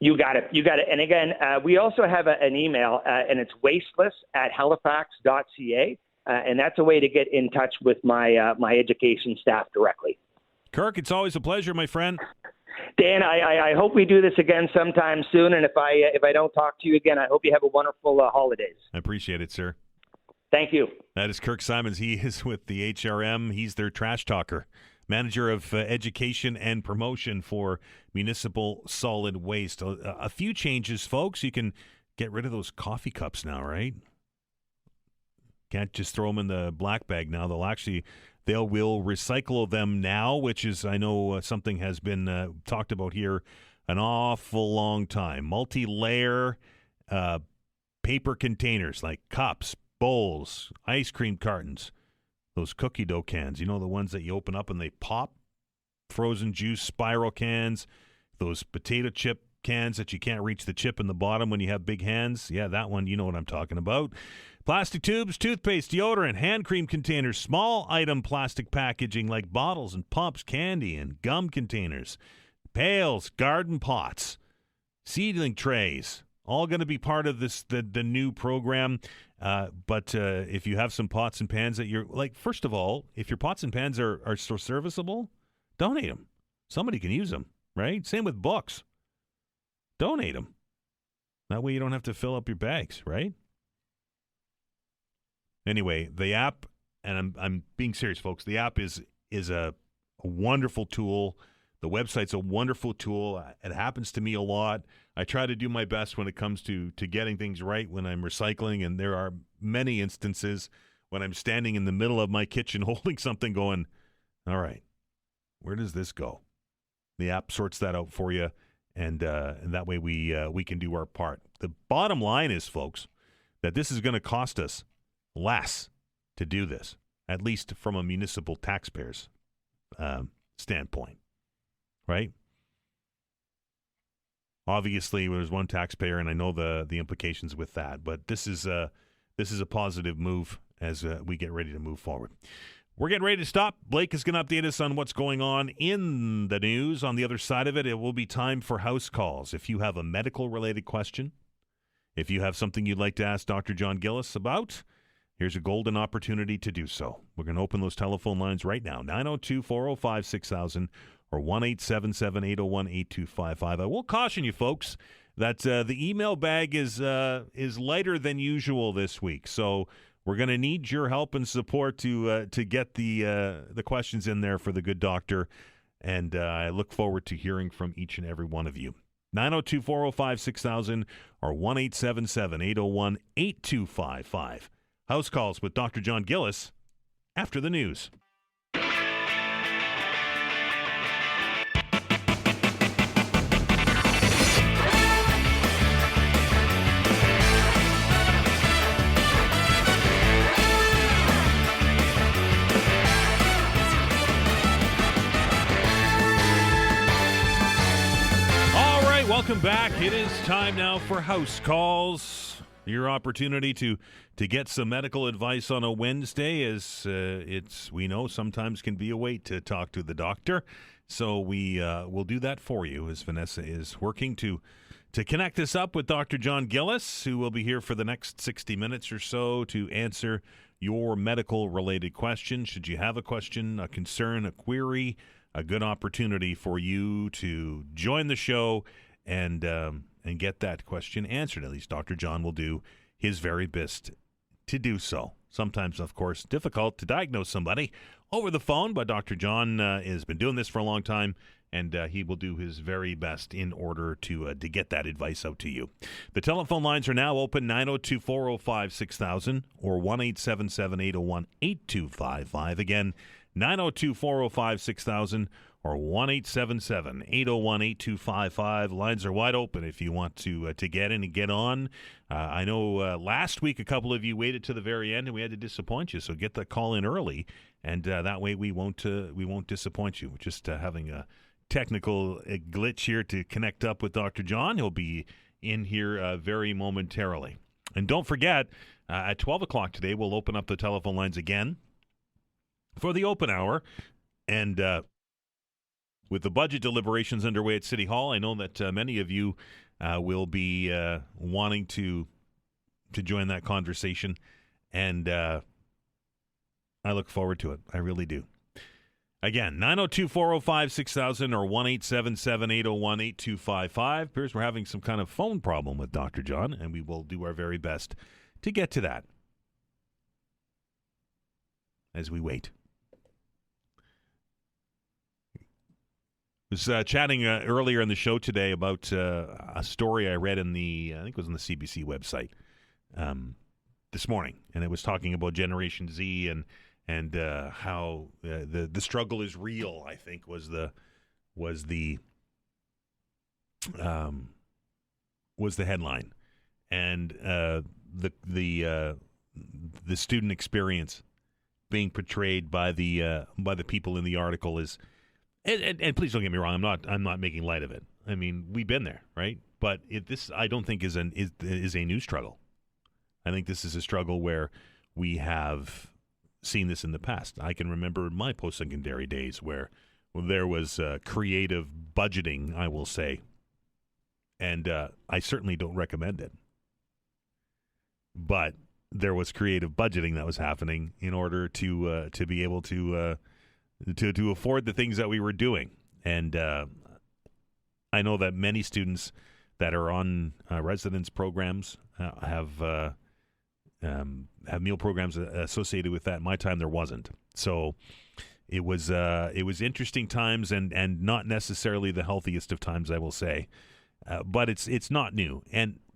Speaker 3: You got it. And again, we also have an email, and it's wasteless@halifax.ca, and that's a way to get in touch with my education staff directly.
Speaker 1: Kirk, it's always a pleasure, my friend.
Speaker 3: Dan, I hope we do this again sometime soon, and if I don't talk to you again, I hope you have a wonderful holidays.
Speaker 1: I appreciate it, sir.
Speaker 3: Thank you.
Speaker 1: That is Kirk Symonds. He is with the HRM. He's their trash talker, manager of education and promotion for municipal solid waste. A few changes, folks. You can get rid of those coffee cups now, right? Can't just throw them in the black bag now. They will recycle them now, which is, I know, something has been talked about here an awful long time. Multi-layer paper containers like cups, bowls, ice cream cartons, those cookie dough cans, the ones that you open up and they pop, frozen juice spiral cans, those potato chip cans that you can't reach the chip in the bottom when you have big hands. Yeah, that one, you know what I'm talking about. Plastic tubes, toothpaste, deodorant, hand cream containers, small item plastic packaging like bottles and pumps, candy and gum containers, pails, garden pots, seedling trays, all going to be part of the new program. But if you have some pots and pans that you're like, first of all, if your pots and pans are so serviceable, donate them. Somebody can use them, right? Same with books. Donate them. That way you don't have to fill up your bags, right? Anyway, the app, and I'm being serious, folks. The app is a wonderful tool. The website's a wonderful tool. It happens to me a lot. I try to do my best when it comes to getting things right when I'm recycling, and there are many instances when I'm standing in the middle of my kitchen holding something going, all right, where does this go? The app sorts that out for you, and that way we can do our part. The bottom line is, folks, that this is going to cost us less to do this, at least from a municipal taxpayer's standpoint, right? Obviously, there's one taxpayer, and I know the implications with that, but this is a positive move as we get ready to move forward. We're getting ready to stop. Blake is going to update us on what's going on in the news. On the other side of it, it will be time for house calls. If you have a medical-related question, if you have something you'd like to ask Dr. John Gillis about, here's a golden opportunity to do so. We're going to open those telephone lines right now, 902-405-6000 or 1-877-801-8255. I will caution you, folks, that the email bag is lighter than usual this week, so we're going to need your help and support to get the questions in there for the good doctor, and I look forward to hearing from each and every one of you. 902-405-6000 or 1-877-801-8255. House calls with Dr. John Gillis after the news. All right, welcome back. It is time now for house calls. Your opportunity to get some medical advice on a Wednesday is we know sometimes can be a wait to talk to the doctor. So we will do that for you as Vanessa is working to connect us up with Dr. John Gillis, who will be here for the next 60 minutes or so to answer your medical related questions. Should you have a question, a concern, a query, a good opportunity for you to join the show and get that question answered. At least Dr. John will do his very best to do so. Sometimes, of course, difficult to diagnose somebody over the phone, but Dr. John has been doing this for a long time and he will do his very best in order to get that advice out to you. The telephone lines are now open, 902-405-6000 or 1-877-801-8255. Again, 902-405-6000 or 1-877-801-8255. Lines are wide open if you want to get in and get on. I know last week a couple of you waited to the very end and we had to disappoint you, so get the call in early, and that way we won't disappoint you. We're just having a technical glitch here to connect up with Dr. John. He'll be in here very momentarily. And don't forget, at 12 o'clock today, we'll open up the telephone lines again for the open hour. And with the budget deliberations underway at City Hall, I know that many of you will be wanting to join that conversation, and I look forward to it. I really do. Again, 902-405-6000 or 1-877-801-8255. Appears we're having some kind of phone problem with Dr. John, and we will do our very best to get to that as we wait. I was chatting earlier in the show today about a story I read in I think it was on the CBC website this morning, and it was talking about Generation Z and how the struggle is real. I think was the headline, and the student experience being portrayed by the people in the article is. And please don't get me wrong. I'm not making light of it. I mean, we've been there, right? But this, I don't think, is a new struggle. I think this is a struggle where we have seen this in the past. I can remember my post-secondary days where there was creative budgeting, I will say, and I certainly don't recommend it. But there was creative budgeting that was happening in order to be able to afford the things that we were doing. And I know that many students that are on residence programs have meal programs associated with that. In my time, there wasn't. So it was interesting times and not necessarily the healthiest of times, I will say. But it's not new.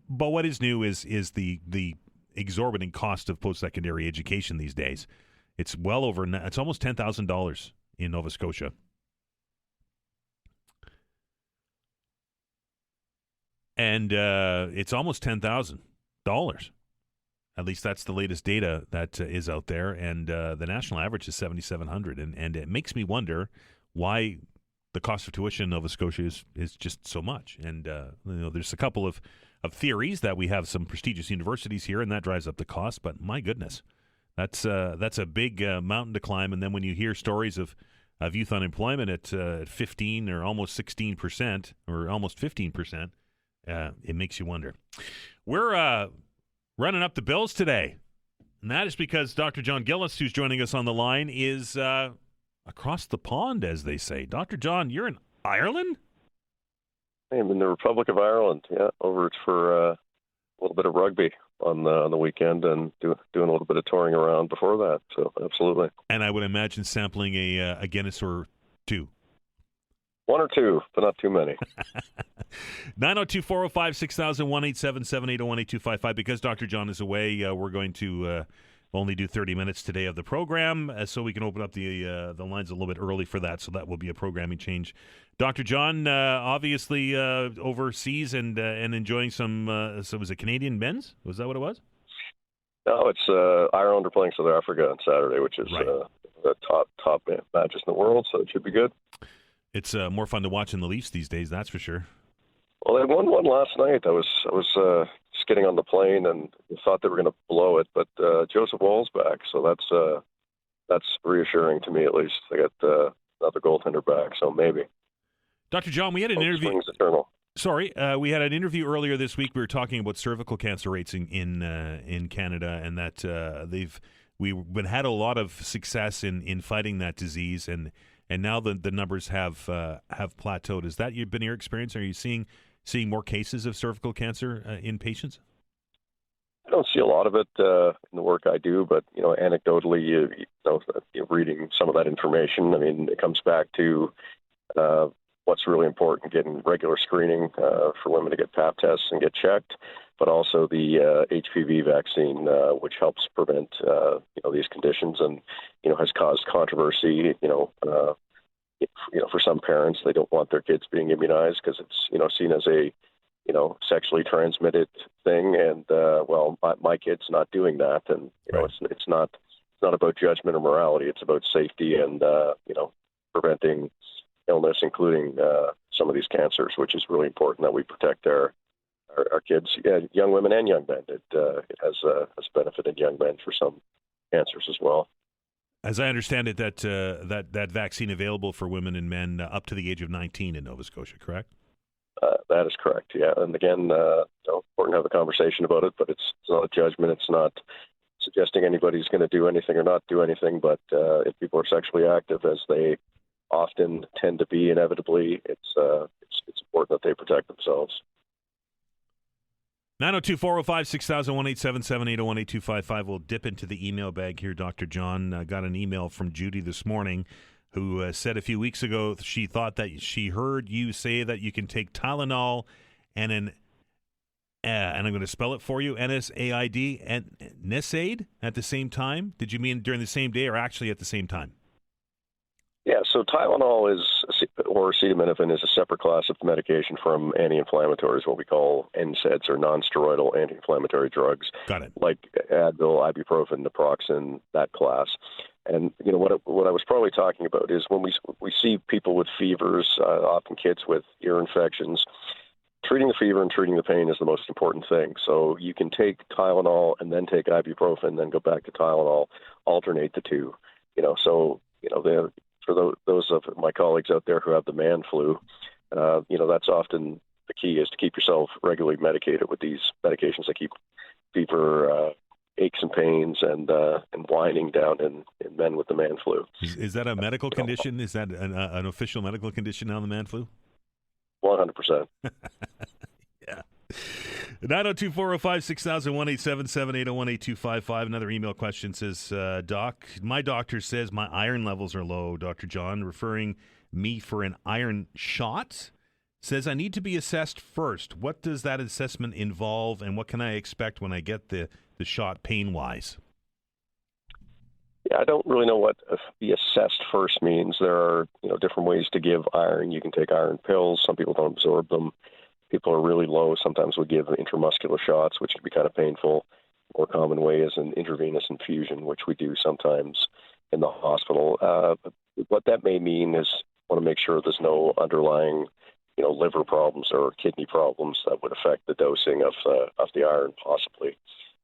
Speaker 1: But what is new is the exorbitant cost of post-secondary education these days. It's it's almost $10,000 in Nova Scotia. And it's almost $10,000. At least that's the latest data that is out there. And the national average is $7,700. And it makes me wonder why the cost of tuition in Nova Scotia is just so much. And there's a couple of theories that we have some prestigious universities here, and that drives up the cost. But my goodness. That's a big mountain to climb, and then when you hear stories of youth unemployment at 15 or almost 16% or almost 15%, it makes you wonder. We're running up the bills today, and that is because Dr. John Gillis, who's joining us on the line, is across the pond, as they say. Dr. John, you're in Ireland?
Speaker 4: I'm in the Republic of Ireland, over for a little bit of rugby on the weekend and doing a little bit of touring around before that. So absolutely.
Speaker 1: And I would imagine sampling a Guinness or two.
Speaker 4: One or two, but not too many.
Speaker 1: 902-405-6000, 1-877-801-8255. Because Dr. John is away, we're going to only do 30 minutes today of the program, so we can open up the lines a little bit early for that. So that will be a programming change. Dr. John, obviously overseas and enjoying some. So was it Canadian men's? Was that what it was?
Speaker 4: No, it's Ireland are playing South Africa on Saturday, which is
Speaker 1: right.
Speaker 4: The top matches in the world. So it should be good.
Speaker 1: It's more fun to watch in the Leafs these days, that's for sure.
Speaker 4: Well, they won one last night. I was just getting on the plane and thought they were going to blow it, but Joseph Wall's back, so that's reassuring to me at least. They got another goaltender back, so maybe.
Speaker 1: Dr. John, we had an interview.
Speaker 4: Swings eternal.
Speaker 1: Sorry, we had an interview earlier this week. We were talking about cervical cancer rates in Canada, and that we've had a lot of success in fighting that disease, and now the numbers have plateaued. Is that been your experience? Are you seeing more cases of cervical cancer in patients?
Speaker 4: I don't see a lot of it in the work I do, but anecdotally, you're reading some of that information. I mean, it comes back to what's really important, getting regular screening for women to get pap tests and get checked, but also the HPV vaccine, which helps prevent these conditions, and has caused controversy. For some parents, they don't want their kids being immunized because it's seen as a sexually transmitted thing, and my kid's not doing that, and
Speaker 1: Right.
Speaker 4: it's not about judgment or morality. It's about safety and preventing illness, including some of these cancers, which is really important that we protect our kids, young women and young men. It has benefited young men for some cancers as well.
Speaker 1: As I understand it, that vaccine available for women and men up to the age of 19 in Nova Scotia, correct?
Speaker 4: That is correct, yeah. And again, important to have a conversation about it, but it's not a judgment. It's not suggesting anybody's going to do anything or not do anything, but if people are sexually active, as they often tend to be inevitably, it's important that they protect themselves.
Speaker 1: 902-405-6000-1877-801-8255. We'll dip into the email bag here, Dr. John. I got an email from Judy this morning who said a few weeks ago she thought that she heard you say that you can take Tylenol and and I'm going to spell it for you, NSAID and NSAID at the same time. Did you mean during the same day or actually at the same time?
Speaker 4: Yeah, so Tylenol or acetaminophen is a separate class of medication from anti-inflammatories, what we call NSAIDs, or non-steroidal anti-inflammatory drugs.
Speaker 1: Got it.
Speaker 4: Like Advil, ibuprofen, naproxen, that class. And what I was probably talking about is when we see people with fevers, often kids with ear infections, treating the fever and treating the pain is the most important thing. So you can take Tylenol and then take ibuprofen, then go back to Tylenol, alternate the two. For those of my colleagues out there who have the man flu, that's often the key, is to keep yourself regularly medicated with these medications that keep fever, aches and pains, and whining down in men with the man flu.
Speaker 1: Is that a medical condition? Is that an official medical condition now, the man flu?
Speaker 4: 100%.
Speaker 1: Yeah. 902-405-6000-1877-801-8255. Another email question says, Doc, my doctor says my iron levels are low, Dr. John, referring me for an iron shot. Says I need to be assessed first. What does that assessment involve, and what can I expect when I get the shot pain-wise?
Speaker 4: Yeah, I don't really know what be assessed first means. There are different ways to give iron. You can take iron pills. Some people don't absorb them. People are really low. Sometimes we give intramuscular shots, which can be kind of painful. More common way is an intravenous infusion, which we do sometimes in the hospital. What that may mean is want to make sure there's no underlying, liver problems or kidney problems that would affect the dosing of the iron possibly.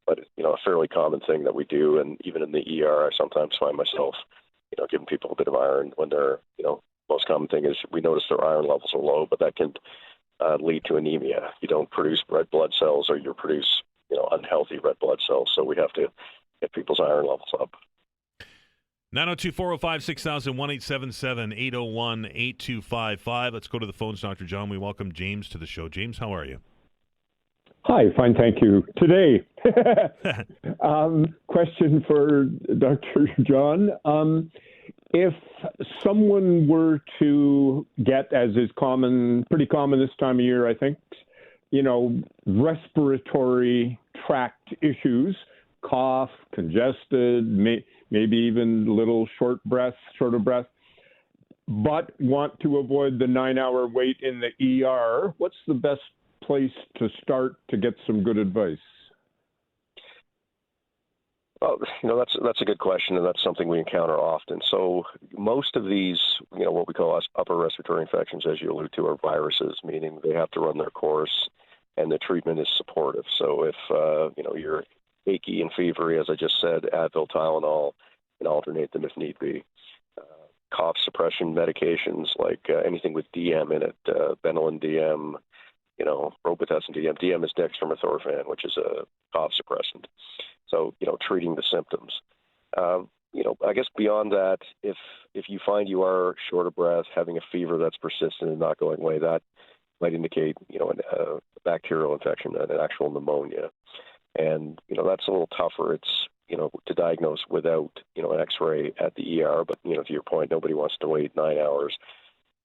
Speaker 4: But a fairly common thing that we do, and even in the ER, I sometimes find myself, giving people a bit of iron when they're, most common thing is we notice their iron levels are low, but that can lead to anemia. You don't produce red blood cells, or you produce, unhealthy red blood cells. So we have to get people's iron levels up.
Speaker 1: 902-405-6000-1877-801-8255. Let's go to the phones, Dr. John. We welcome James to the show. James, how are you?
Speaker 5: Hi, fine, thank you. Today, question for Dr. John. If someone were to get, as is pretty common this time of year, I think, respiratory tract issues, cough, congested, maybe even a little short of breath, but want to avoid the 9-hour wait in the ER, what's the best place to start to get some good advice?
Speaker 4: Well, that's a good question, and that's something we encounter often. So most of these, what we call upper respiratory infections, as you allude to, are viruses, meaning they have to run their course, and the treatment is supportive. So if, you're achy and fevery, as I just said, Advil, Tylenol, and alternate them if need be. Cough suppression medications, like anything with DM in it, Benylin DM, Robitussin DM. DM is dextromethorphan, which is a cough suppressant. So, treating the symptoms. I guess beyond that, if you find you are short of breath, having a fever that's persistent and not going away, that might indicate, a bacterial infection, an actual pneumonia. And, that's a little tougher. It's, to diagnose without, an X-ray at the ER. But, to your point, nobody wants to wait 9 hours.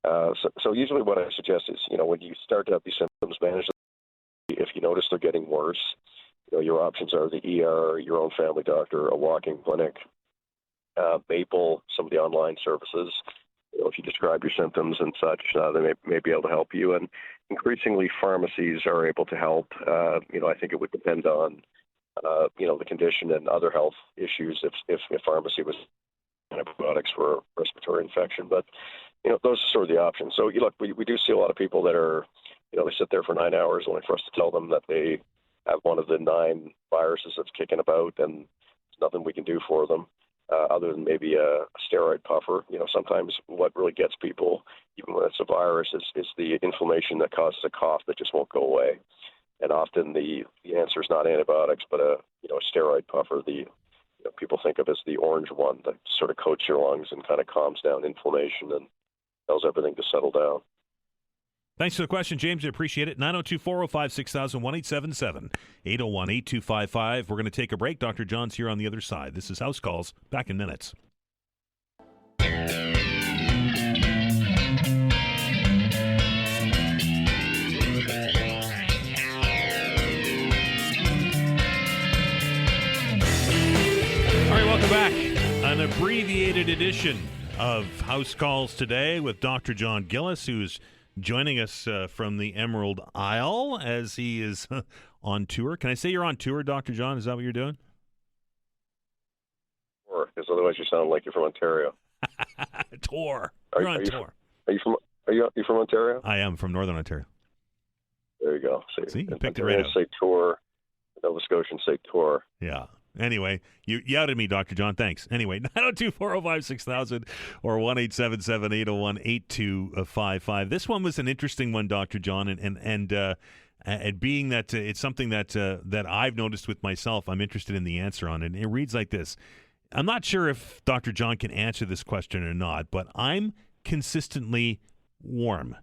Speaker 4: So usually what I suggest is, when you start to have these symptoms, manage them. If you notice they're getting worse, your options are the ER, your own family doctor, a walk-in clinic, Maple, some of the online services. If you describe your symptoms and such, they may be able to help you. And increasingly, pharmacies are able to help. I think it would depend on, the condition and other health issues if pharmacy was antibiotics for respiratory infection. But, those are sort of the options. So, look, we do see a lot of people that are, they sit there for 9 hours only for us to tell them that they have one of the 9 viruses that's kicking about, and there's nothing we can do for them. Other than maybe a steroid puffer. Sometimes what really gets people, even when it's a virus, is the inflammation that causes a cough that just won't go away. And often the answer is not antibiotics, but a steroid puffer. People think of as the orange one that sort of coats your lungs and kind of calms down inflammation and tells everything to settle down.
Speaker 1: Thanks for the question, James. I appreciate it. 902-405-6000, 1-877-801-8255. We're going to take a break. Dr. John's here on the other side. This is House Calls. Back in minutes. All right, welcome back. An abbreviated edition of House Calls today with Dr. John Gillis, who's joining us from the Emerald Isle as he is on tour. Can I say you're on tour, Dr. John? Is that what you're doing?
Speaker 4: Or, because otherwise you sound like you're from Ontario.
Speaker 1: Tour. You're on tour.
Speaker 4: Are you from Ontario?
Speaker 1: I am from Northern Ontario.
Speaker 4: There you go.
Speaker 1: See you picked it right out.
Speaker 4: Say tour. Nova Scotians say tour.
Speaker 1: Yeah. Anyway, you outed me, Dr. John. Thanks. Anyway, 902-405-6000 or 1-877-801-8255. This one was an interesting one, Dr. John, and being that it's something that I've noticed with myself, I'm interested in the answer on it. And it reads like this. I'm not sure if Dr. John can answer this question or not, but I'm consistently warm.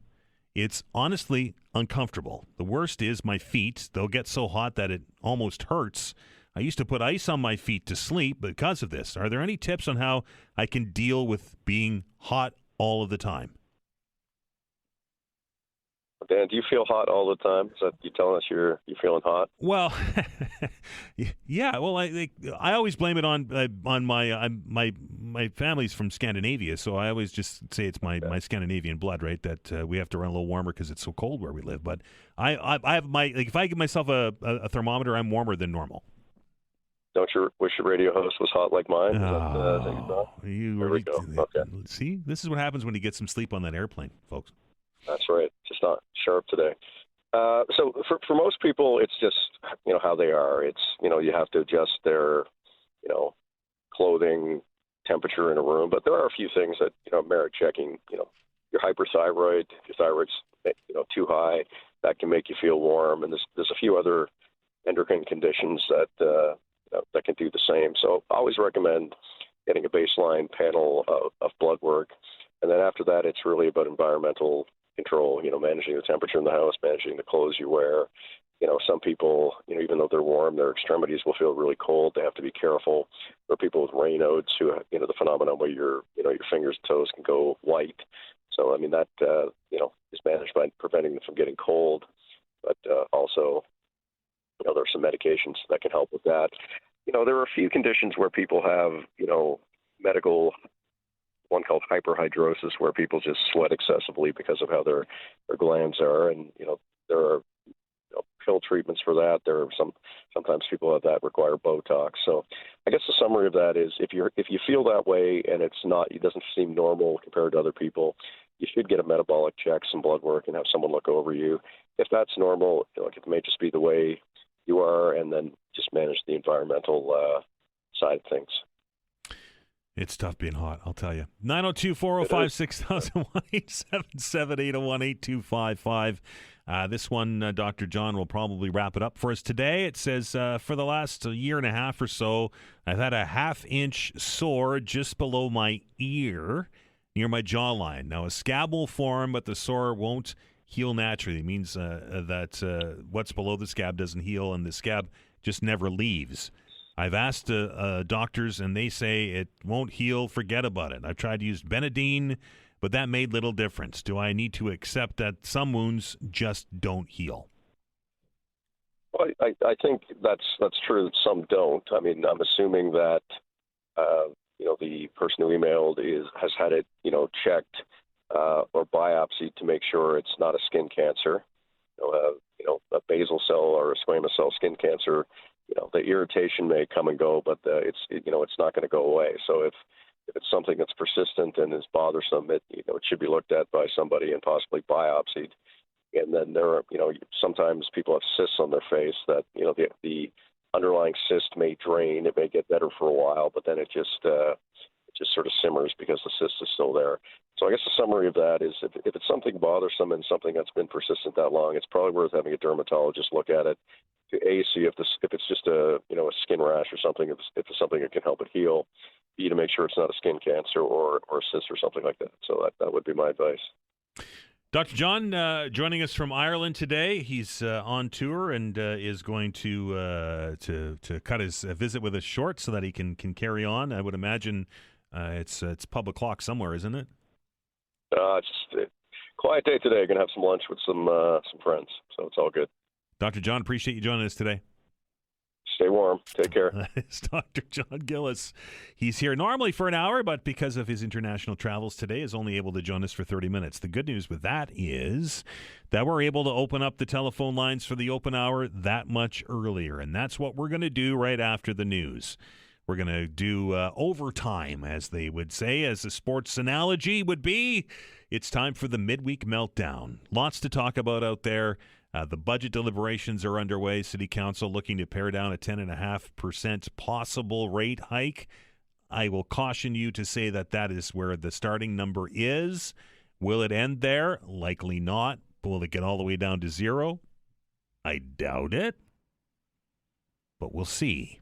Speaker 1: It's honestly uncomfortable. The worst is my feet. They'll get so hot that it almost hurts. I used to put ice on my feet to sleep because of this. Are there any tips on how I can deal with being hot all of the time?
Speaker 4: Dan, do you feel hot all the time? Is that you telling us you're feeling hot?
Speaker 1: Well, yeah. Well, I always blame it on my family's from Scandinavia, so I always just say it's my Scandinavian blood, right? That we have to run a little warmer because it's so cold where we live. But I have if I give myself a thermometer, I'm warmer than normal.
Speaker 4: Don't you wish your radio host was hot like mine?
Speaker 1: There we go. Okay. See, this is what happens when you get some sleep on that airplane, folks.
Speaker 4: That's right. Just not sharp today. So for most people, it's just, how they are. It's, you have to adjust their, clothing, temperature in a room. But there are a few things that, merit checking. Your hyperthyroid, if your thyroid's, too high, that can make you feel warm. And there's a few other endocrine conditions that can do the same. So I always recommend getting a baseline panel of blood work. And then after that, it's really about environmental control, managing the temperature in the house, managing the clothes you wear. Some people, even though they're warm, their extremities will feel really cold. They have to be careful. There are people with Veinotte who, the phenomenon where your fingers and toes can go white. So, that, is managed by preventing them from getting cold. But also, there are some medications that can help with that. There are a few conditions where people have, medical, one called hyperhidrosis, where people just sweat excessively because of how their glands are. And, there are pill treatments for that. There are sometimes people have that require Botox. So I guess the summary of that is if you feel that way and it doesn't seem normal compared to other people, you should get a metabolic check, some blood work, and have someone look over you. If that's normal, it may just be the way you are, and then just manage the environmental side of things.
Speaker 1: It's tough being hot, I'll tell you. 902-405-6000, 1-877-801-8255. This one, Dr. John will probably wrap it up for us today. It says, for the last year and a half or so, I've had a half-inch sore just below my ear near my jawline. Now, a scab will form, but the sore won't heal naturally. It means that what's below the scab doesn't heal, and the scab just never leaves. I've asked doctors, and they say it won't heal. Forget about it. I've tried to use Benadine, but that made little difference. Do I need to accept that some wounds just don't heal?
Speaker 4: Well, I think that's true that some don't. I mean, I'm assuming that the person who emailed has had it checked or biopsied to make sure it's not a skin cancer. A basal cell or a squamous cell skin cancer. The irritation may come and go, but it's not going to go away. So if it's something that's persistent and is bothersome, it should be looked at by somebody and possibly biopsied. And then there are, sometimes people have cysts on their face that, the underlying cyst may drain. It may get better for a while, but then it just sort of simmers because the cyst is still there. So I guess the summary of that is if it's something bothersome and something that's been persistent that long, it's probably worth having a dermatologist look at it to see if it's just a skin rash or something, if it's something that can help it heal, B, to make sure it's not a skin cancer or a cyst or something like that. So that would be my advice.
Speaker 1: Dr. John joining us from Ireland today. He's on tour and is going to cut his visit with us short so that he can carry on. I would imagine it's pub o'clock somewhere, isn't it?
Speaker 4: It's just a quiet day today. Going to have some lunch with some friends, so it's all good.
Speaker 1: Dr. John, appreciate you joining us today.
Speaker 4: Stay warm. Take care.
Speaker 1: It's Dr. John Gillis. He's here normally for an hour, but because of his international travels today, is only able to join us for 30 minutes. The good news with that is that we're able to open up the telephone lines for the open hour that much earlier, and that's what we're going to do right after the news. We're going to do overtime, as they would say, as the sports analogy would be. It's time for the Midweek Meltdown. Lots to talk about out there. The budget deliberations are underway. City Council looking to pare down a 10.5% possible rate hike. I will caution you to say that is where the starting number is. Will it end there? Likely not. Will it get all the way down to zero? I doubt it. But we'll see.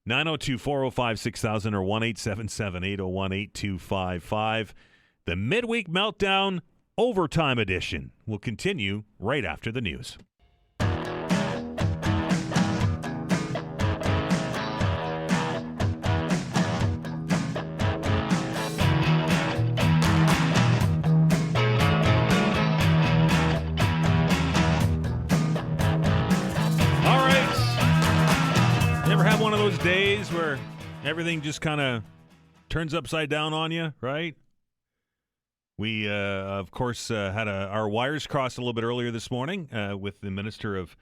Speaker 1: 902-405-6000 or 1-877-801-8255. The Midweek Meltdown Overtime Edition will continue right after the news. All right. You ever have one of those days where everything just kind of turns upside down on you, right? We, of course, had our wires crossed a little bit earlier this morning with the Minister of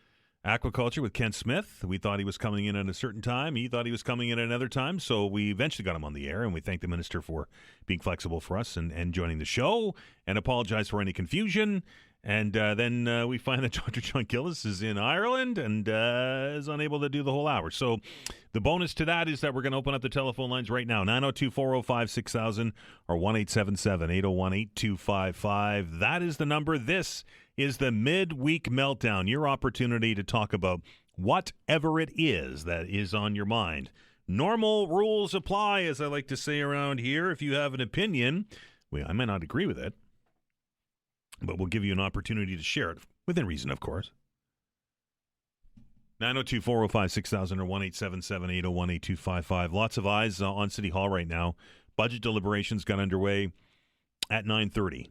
Speaker 1: Aquaculture, with Ken Smith. We thought he was coming in at a certain time. He thought he was coming in at another time. So we eventually got him on the air, and we thank the Minister for being flexible for us and joining the show, and apologize for any confusion. And then we find that Dr. John Gillis is in Ireland and is unable to do the whole hour. So the bonus to that is that we're going to open up the telephone lines right now, 902-405-6000 or 1-877-801-8255. That is the number. This is the Midweek Meltdown, your opportunity to talk about whatever it is that is on your mind. Normal rules apply, as I like to say around here. If you have an opinion, I may not agree with it, but we'll give you an opportunity to share it, within reason, of course. 902-405-6000 or 1-877-801-8255. Lots of eyes on City Hall right now. Budget deliberations got underway at 9:30.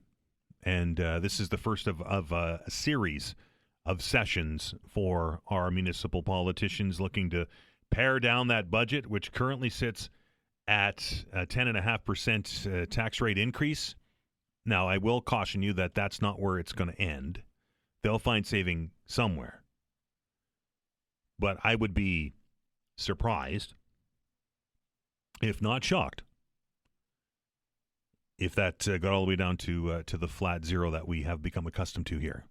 Speaker 1: And this is the first of a series of sessions for our municipal politicians looking to pare down that budget, which currently sits at a 10.5% tax rate increase. Now, I will caution you that that's not where it's going to end. They'll find saving somewhere. But I would be surprised, if not shocked, if that got all the way down to the flat zero that we have become accustomed to here.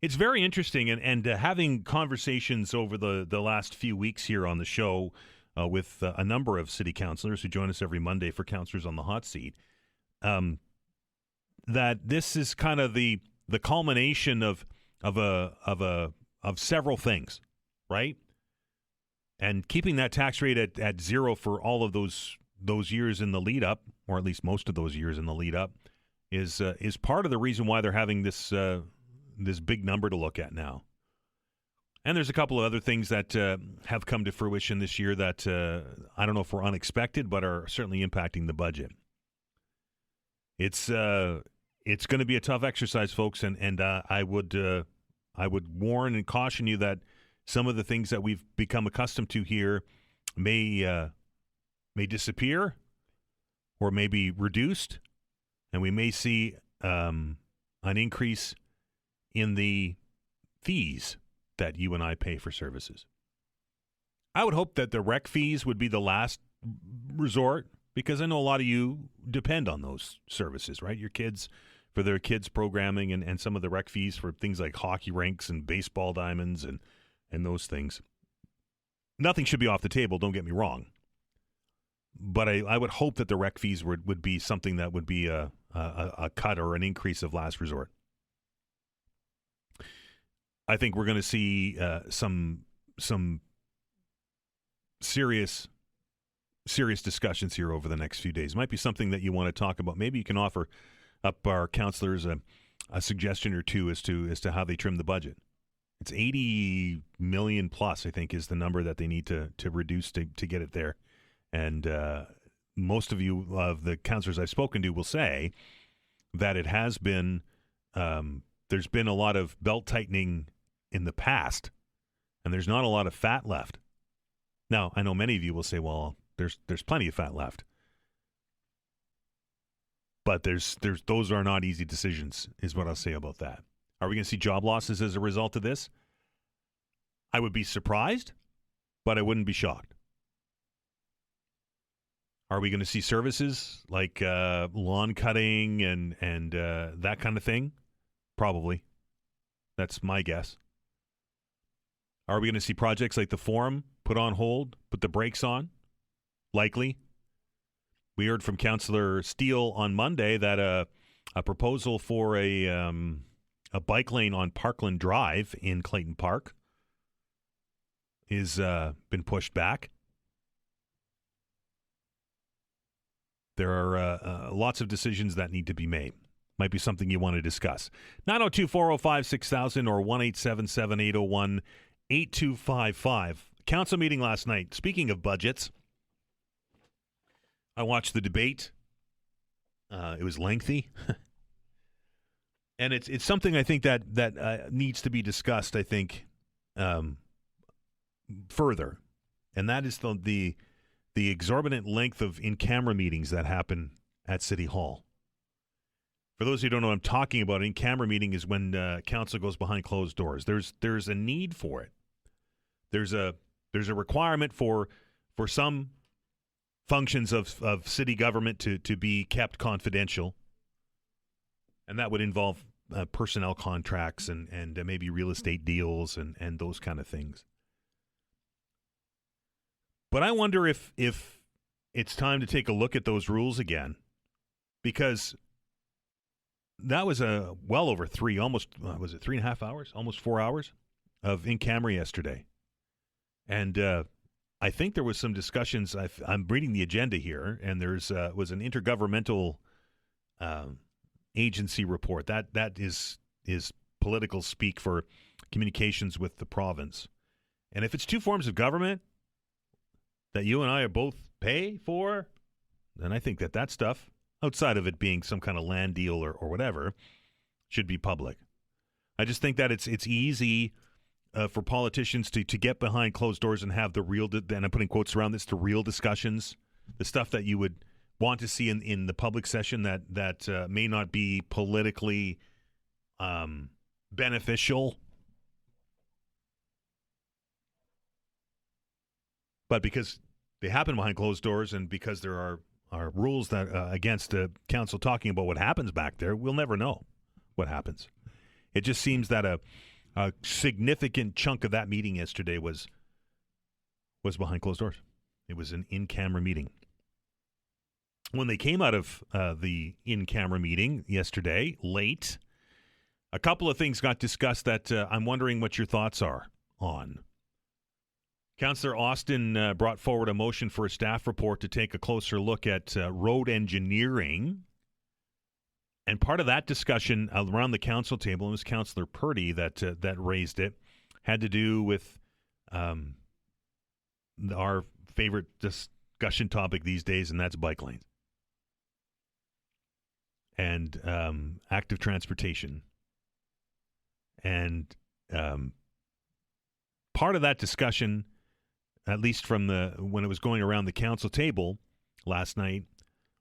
Speaker 1: It's very interesting, and having conversations over the last few weeks here on the show with a number of city councilors who join us every Monday for Councilors on the Hot Seat, that this is kind of the culmination of several things, right? And keeping that tax rate at zero for all of those years in the lead up, or at least most of those years in the lead up, is part of the reason why they're having this big number to look at now. And there's a couple of other things that have come to fruition this year that I don't know if were unexpected, but are certainly impacting the budget. It's going to be a tough exercise, folks, and I would warn and caution you that some of the things that we've become accustomed to here may disappear or may be reduced, and we may see an increase in the fees that you and I pay for services. I would hope that the rec fees would be the last resort, because I know a lot of you depend on those services, right? Your kids, for their kids' programming, and some of the rec fees for things like hockey rinks and baseball diamonds and those things. Nothing should be off the table, don't get me wrong. But I would hope that the rec fees would be something that would be a cut or an increase of last resort. I think we're going to see some serious discussions here over the next few days. It might be something that you want to talk about. Maybe you can offer up our counselors a suggestion or two as to how they trim the budget. It's $80 million plus, I think, is the number that they need to reduce to get it there. And most of you, of the counselors I've spoken to, will say that it has been, there's been a lot of belt tightening in the past, and there's not a lot of fat left. Now, I know many of you will say, well, there's plenty of fat left. But those are not easy decisions, is what I'll say about that. Are we going to see job losses as a result of this? I would be surprised, but I wouldn't be shocked. Are we going to see services like lawn cutting and that kind of thing? Probably. That's my guess. Are we going to see projects like the Forum put on hold, put the brakes on? Likely. We heard from Councillor Steele on Monday that a proposal for a bike lane on Parkland Drive in Clayton Park is been pushed back. There are lots of decisions that need to be made. Might be something you want to discuss. 902-405-6000 or 1-877-801-8255. Council meeting last night. Speaking of budgets, I watched the debate. It was lengthy. And it's something I think that needs to be discussed, I think, further. And that is the exorbitant length of in-camera meetings that happen at City Hall. For those who don't know what I'm talking about, in-camera meeting is when council goes behind closed doors. There's a need for it. There's a requirement for some functions of city government to be kept confidential, and that would involve personnel contracts and maybe real estate deals and those kind of things. But I wonder if it's time to take a look at those rules again, because that was well over almost 3.5 hours, almost 4 hours of in camera yesterday. And I think there was some discussions. I'm reading the agenda here, and was an intergovernmental agency report. That is political speak for communications with the province. And if it's two forms of government that you and I are both pay for, then I think that stuff, outside of it being some kind of land deal or whatever, should be public. I just think that it's easy for politicians to get behind closed doors and have the real, and I'm putting quotes around this, the real discussions, the stuff that you would want to see in the public session that may not be politically beneficial. But because they happen behind closed doors and because there are rules that against council talking about what happens back there, we'll never know what happens. It just seems that a significant chunk of that meeting yesterday was behind closed doors. It was an in-camera meeting. When they came out of the in-camera meeting yesterday, late, a couple of things got discussed that I'm wondering what your thoughts are on. Councillor Austin brought forward a motion for a staff report to take a closer look at road engineering. And part of that discussion around the council table, it was Councillor Purdy that raised it, had to do with our favorite discussion topic these days, and that's bike lanes and active transportation. And part of that discussion, at least from when it was going around the council table last night,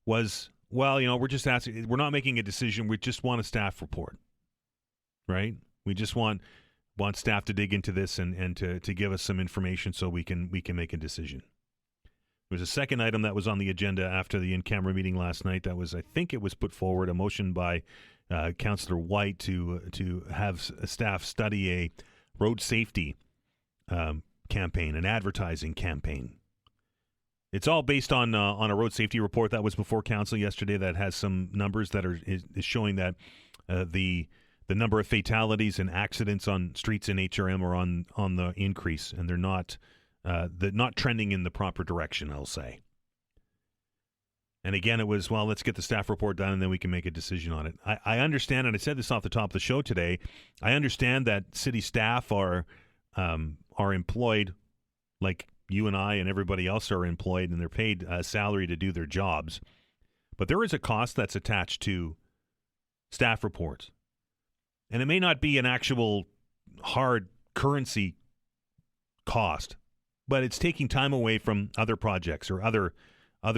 Speaker 1: was, well, we're just asking, we're not making a decision. We just want a staff report, right? We just want staff to dig into this and to give us some information so we can make a decision. There was a second item that was on the agenda after the in-camera meeting last night. That was, I think it was put forward, a motion by Councillor White to have staff study a road safety campaign, an advertising campaign. It's all based on a road safety report that was before council yesterday that has some numbers that is showing that the number of fatalities and accidents on streets in HRM are on the increase, and they're not trending in the proper direction, I'll say. And again, it was, well, let's get the staff report done and then we can make a decision on it. I understand, and I said this off the top of the show today, I understand that city staff are employed like you and I and everybody else are employed, and they're paid a salary to do their jobs. But there is a cost that's attached to staff reports. And it may not be an actual hard currency cost, but it's taking time away from other projects or other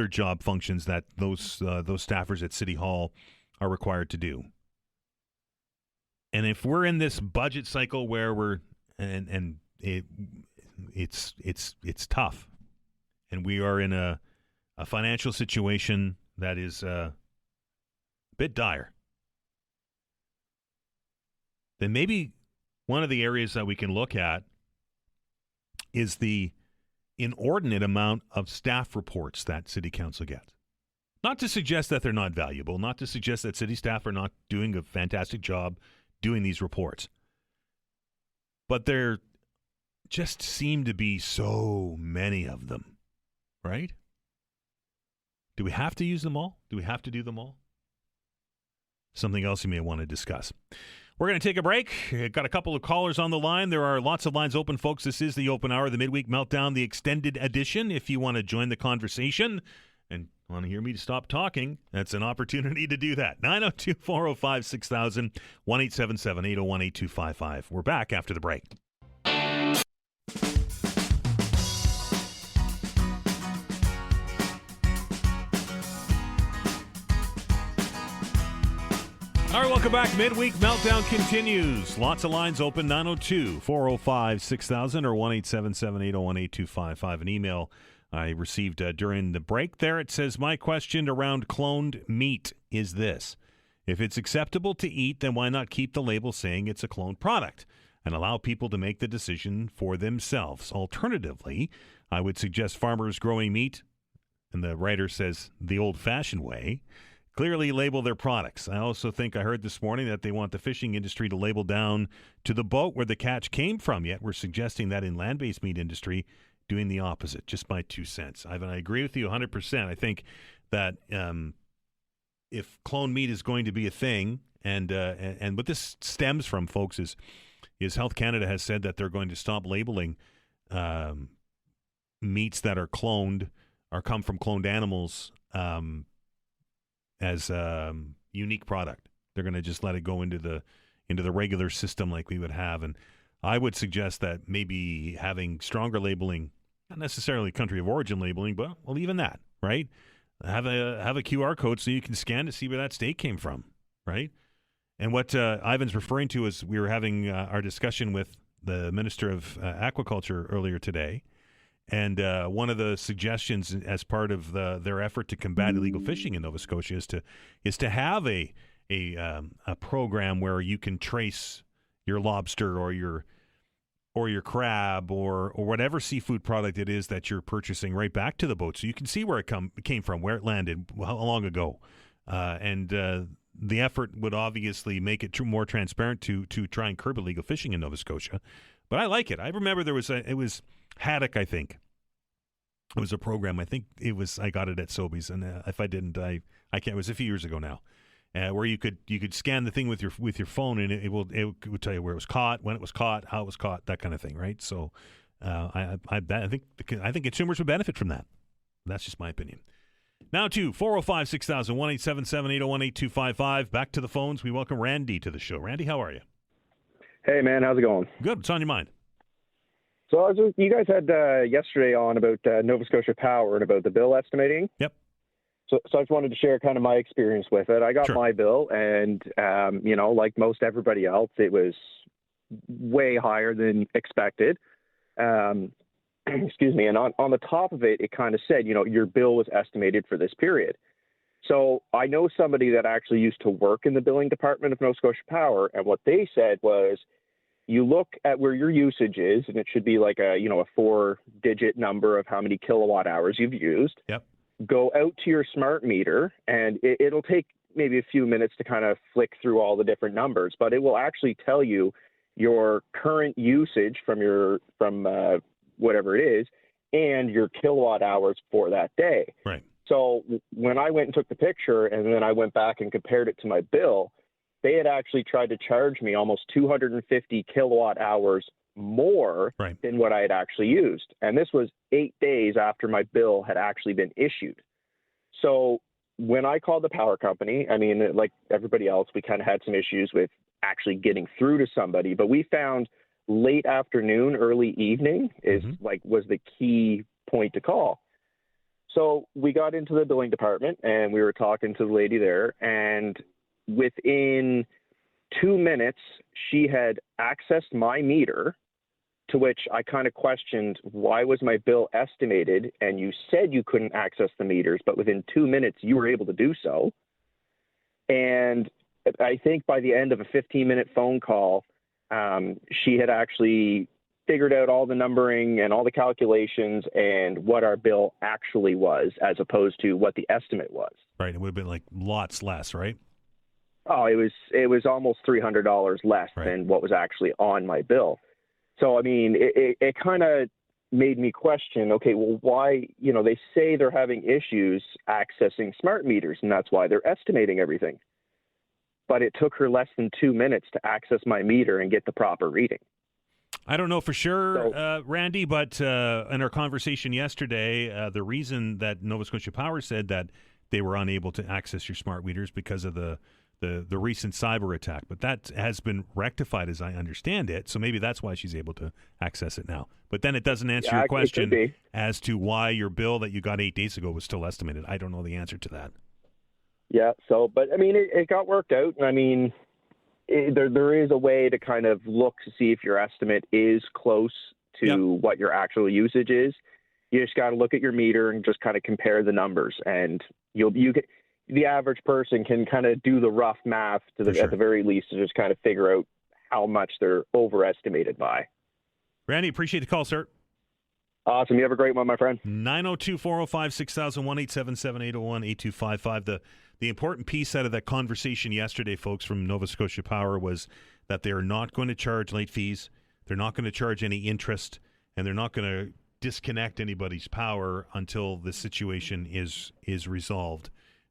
Speaker 1: job functions that those staffers at City Hall are required to do. And if we're in this budget cycle where it's tough, and we are in a financial situation that is a bit dire, then maybe one of the areas that we can look at is the inordinate amount of staff reports that City Council gets. Not to suggest that they're not valuable, not to suggest that city staff are not doing a fantastic job doing these reports, but there just seem to be so many of them, right? Do we have to use them all? Do we have to do them all? Something else you may want to discuss. We're going to take a break. Got a couple of callers on the line. There are lots of lines open, folks. This is the Open Hour, the Midweek Meltdown, the extended edition. If you want to join the conversation and want to hear me stop talking, that's an opportunity to do that. 902-405-6000, 1-877-801-8255. We're back after the break. All right, welcome back. Midweek Meltdown continues. Lots of lines open, 902-405-6000 or 1-877-801-8255. An email I received during the break there. It says, my question around cloned meat is this. If it's acceptable to eat, then why not keep the label saying it's a cloned product and allow people to make the decision for themselves? Alternatively, I would suggest farmers growing meat, and the writer says the old-fashioned way, clearly label their products. I also think I heard this morning that they want the fishing industry to label down to the boat where the catch came from, yet we're suggesting that in land-based meat industry doing the opposite. Just my 2 cents. Ivan, I agree with you 100%. I think that if cloned meat is going to be a thing, and what this stems from, folks, is Health Canada has said that they're going to stop labeling meats that are cloned or come from cloned animals as unique product. They're going to just let it go into the regular system like we would have. And I would suggest that maybe having stronger labeling, not necessarily country of origin labeling, but well, even that, right? Have a QR code so you can scan to see where that steak came from, right? And what Ivan's referring to is we were having our discussion with the Minister of Aquaculture earlier today. And one of the suggestions as part of their effort to combat illegal fishing in Nova Scotia is to have a program where you can trace your lobster or your crab or whatever seafood product it is that you're purchasing right back to the boat, so you can see where it came from, where it landed, how long ago, and the effort would obviously make it more transparent to try and curb illegal fishing in Nova Scotia. But I like it. I remember it was Haddock, I think. It was a program. I think I got it at Sobeys, and if I didn't, I can't. It was a few years ago now. where you could scan the thing with your phone, and it would tell you where it was caught, when it was caught, how it was caught, that kind of thing, right? So I think consumers would benefit from that. That's just my opinion. Now to 405-6000, 1-877-801-8255. Back to the phones. We welcome Randy to the show. Randy, how are you?
Speaker 6: Hey, man. How's it going?
Speaker 1: Good. What's on your mind?
Speaker 6: So you guys had yesterday on about Nova Scotia Power and about the bill estimating.
Speaker 1: Yep.
Speaker 6: So I just wanted to share kind of my experience with it. I got my bill, and, like most everybody else, it was way higher than expected. Excuse me. And on the top of it, it kind of said, your bill was estimated for this period. So I know somebody that actually used to work in the billing department of Nova Scotia Power, and what they said was, you look at where your usage is, and it should be like a 4-digit number of how many kilowatt hours you've used.
Speaker 1: Yep.
Speaker 6: Go out to your smart meter, and it'll take maybe a few minutes to kind of flick through all the different numbers, but it will actually tell you your current usage from whatever it is and your kilowatt hours for that day.
Speaker 1: Right.
Speaker 6: So when I went and took the picture and then I went back and compared it to my bill, they had actually tried to charge me almost 250 kilowatt hours more than what I had actually used. And this was 8 days after my bill had actually been issued. So when I called the power company, I mean, like everybody else, we kind of had some issues with actually getting through to somebody, but we found late afternoon, early evening was the key point to call. So we got into the billing department and we were talking to the lady there, and within 2 minutes, she had accessed my meter, to which I kind of questioned, why was my bill estimated? And you said you couldn't access the meters, but within 2 minutes, you were able to do so. And I think by the end of a 15-minute phone call, she had actually figured out all the numbering and all the calculations and what our bill actually was, as opposed to what the estimate was.
Speaker 1: Right. It would have been like lots less, right?
Speaker 6: Oh, it was almost $300 less than what was actually on my bill. So, I mean, it kind of made me question, okay, well, why, they say they're having issues accessing smart meters, and that's why they're estimating everything. But it took her less than 2 minutes to access my meter and get the proper reading.
Speaker 1: I don't know for sure, Randy, but in our conversation yesterday, the reason that Nova Scotia Power said that they were unable to access your smart meters because of the recent cyber attack, but that has been rectified as I understand it, so maybe that's why she's able to access it now. But then it doesn't answer your question as to why your bill that you got 8 days ago was still estimated. I don't know the answer to that.
Speaker 6: Yeah, but I mean, it got worked out, and I mean, there is a way to kind of look to see if your estimate is close to what your actual usage is. You just got to look at your meter and just kind of compare the numbers, and the average person can kind of do the rough math at the very least to just kind of figure out how much they're overestimated by.
Speaker 1: Randy, appreciate the call, sir.
Speaker 6: Awesome. You have a great one, my friend.
Speaker 1: 902-405-6000, 1-877-801-8255. The important piece out of that conversation yesterday, folks, from Nova Scotia Power was that they are not going to charge late fees. They're not going to charge any interest, and they're not going to disconnect anybody's power until the situation is resolved.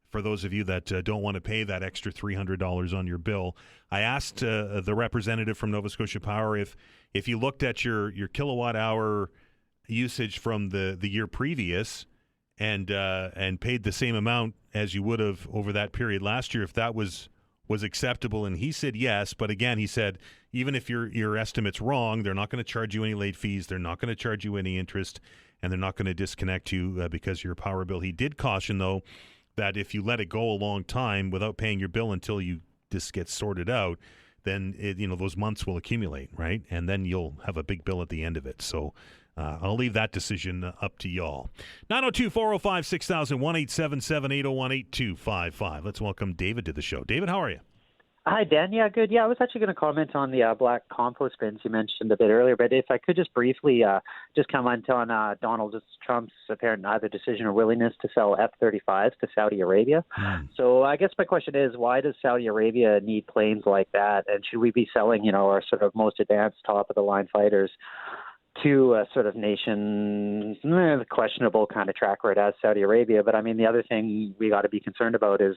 Speaker 1: For those of you that don't want to pay that extra $300 on your bill, I asked the representative from Nova Scotia Power if you looked at your kilowatt hour usage from the year previous and paid the same amount as you would have over that period last year, if that was acceptable. And he said yes, but again, he said even if your estimate's wrong, they're not going to charge you any late fees, they're not going to charge you any interest, and they're not going to disconnect you because of your power bill. He did caution, though, that if you let it go a long time without paying your bill until this gets sorted out, then those months will accumulate, right? And then you'll have a big bill at the end of it. So I'll leave that decision up to y'all. 902-405-6000, 1-877-801-8255. Let's welcome David to the show. David, how are you?
Speaker 7: Hi, Dan. Yeah, good. Yeah, I was actually going to comment on the black compost bins you mentioned a bit earlier, but if I could just briefly just comment on Donald Trump's apparent either decision or willingness to sell F-35s to Saudi Arabia. So I guess my question is, why does Saudi Arabia need planes like that? And should we be selling, our sort of most advanced top-of-the-line fighters to a sort of nation, questionable kind of track record as Saudi Arabia? But I mean, the other thing we got to be concerned about is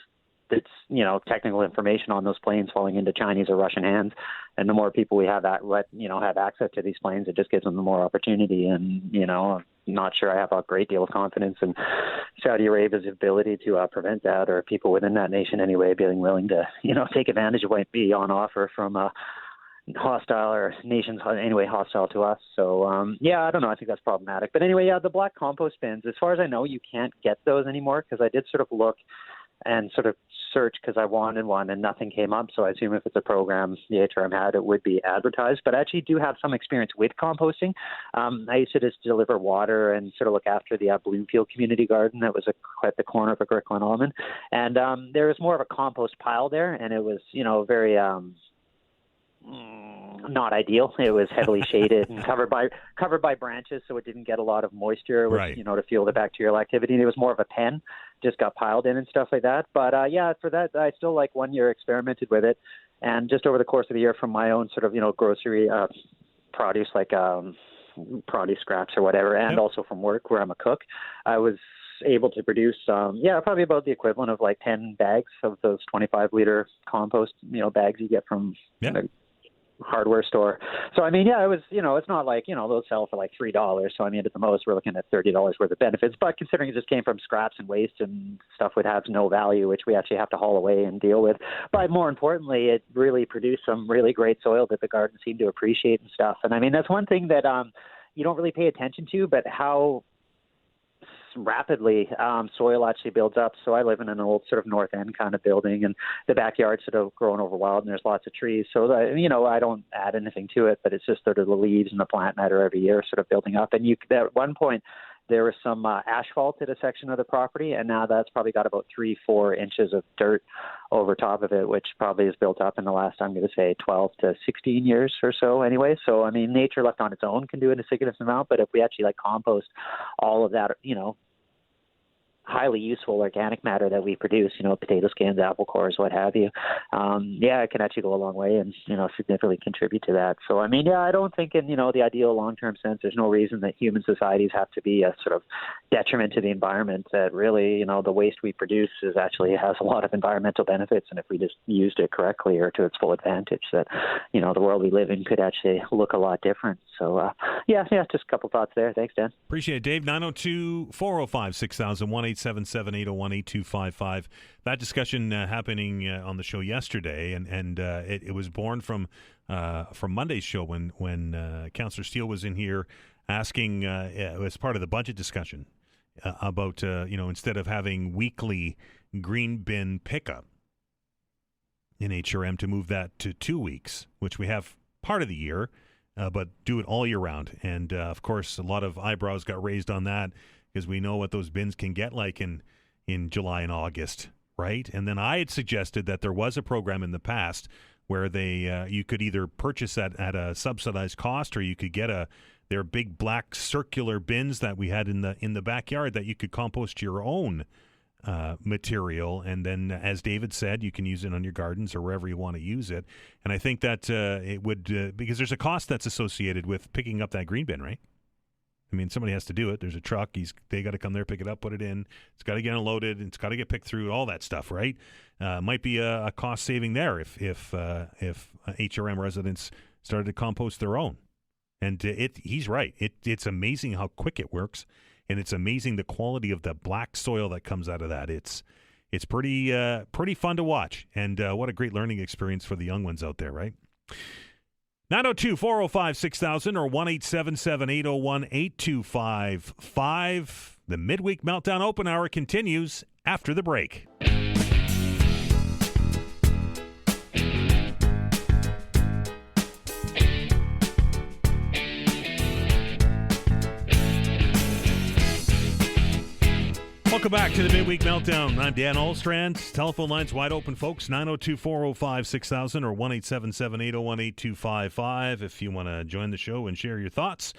Speaker 7: it's, technical information on those planes falling into Chinese or Russian hands. And the more people we have that have access to these planes, it just gives them more opportunity. And, I'm not sure I have a great deal of confidence in Saudi Arabia's ability to prevent that, or people within that nation anyway being willing to, take advantage of what might be on offer from hostile or nations anyway hostile to us. So I don't know, I think that's problematic. But anyway, the black compost bins, as far as I know, you can't get those anymore, because I did sort of look and sort of search because I wanted one and nothing came up. So I assume if it's a program the HRM had, it would be advertised. But I actually do have some experience with composting. I used to just deliver water and sort of look after the Bloomfield Community Garden that was at the corner of Agricola and Allman. And there was more of a compost pile there, and it was, very not ideal. It was heavily shaded and covered by branches, so it didn't get a lot of moisture, which, to fuel the bacterial activity. And it was more of a pen, just got piled in and stuff like that. But for that, I still 1 year experimented with it, and just over the course of the year, from my own sort of grocery produce, like produce scraps or whatever, and also from work where I'm a cook, I was able to produce probably about the equivalent of 10 bags of those 25-liter compost bags you get from the hardware store. So I mean, it was, it's not like, those sell for $3. So I mean, at the most we're looking at $30 worth of benefits, but considering it just came from scraps and waste and stuff would have no value, which we actually have to haul away and deal with. But more importantly, it really produced some really great soil that the garden seemed to appreciate and stuff. And I mean, that's one thing that you don't really pay attention to, but how rapidly soil actually builds up. So I live in an old sort of North End kind of building, and the backyard's sort of grown over wild, and there's lots of trees. So I don't add anything to it, but it's just sort of the leaves and the plant matter every year sort of building up. And at one point there was some asphalt at a section of the property, and now that's probably got about 3-4 inches of dirt over top of it, which probably is built up in the last, I'm going to say, 12 to 16 years or so anyway. So, I mean, nature left on its own can do it in a significant amount, but if we actually compost all of that, highly useful organic matter that we produce, potato skins, apple cores, what have you, it can actually go a long way and, significantly contribute to that. So, I mean, I don't think in, the ideal long-term sense, there's no reason that human societies have to be a sort of detriment to the environment. That really, the waste we produce actually has a lot of environmental benefits. And if we just used it correctly or to its full advantage, that, the world we live in could actually look a lot different. So, just a couple thoughts there. Thanks, Dan.
Speaker 1: Appreciate it, Dave. 902-405-6000, 1-877-801-8255. That discussion happening on the show yesterday, and it was born from Monday's show when Councillor Steele was in here asking as part of the budget discussion about instead of having weekly green bin pickup in HRM, to move that to 2 weeks, which we have part of the year, but do it all year round. And of course, a lot of eyebrows got raised on that, because we know what those bins can get like in July and August, right? And then I had suggested that there was a program in the past where you could either purchase that at a subsidized cost, or you could get their big black circular bins that we had in the backyard that you could compost your own material, and then, as David said, you can use it on your gardens or wherever you want to use it. And I think that it would because there's a cost that's associated with picking up that green bin, right? I mean, somebody has to do it. There's a truck. They got to come there, pick it up, put it in. It's got to get unloaded. It's got to get picked through, all that stuff, right? Might be a cost saving there if HRM residents started to compost their own. And he's right. It's amazing how quick it works, and it's amazing the quality of the black soil that comes out of that. It's pretty fun to watch, and what a great learning experience for the young ones out there, right? 902-405-6000 or 1-877-801-8255. The Midweek Meltdown Open Hour continues after the break. Welcome back to the Midweek Meltdown. I'm Dan Olstrand. Telephone lines wide open, folks. 902-405-6000 or 1-877-801-8255 if you want to join the show and share your thoughts.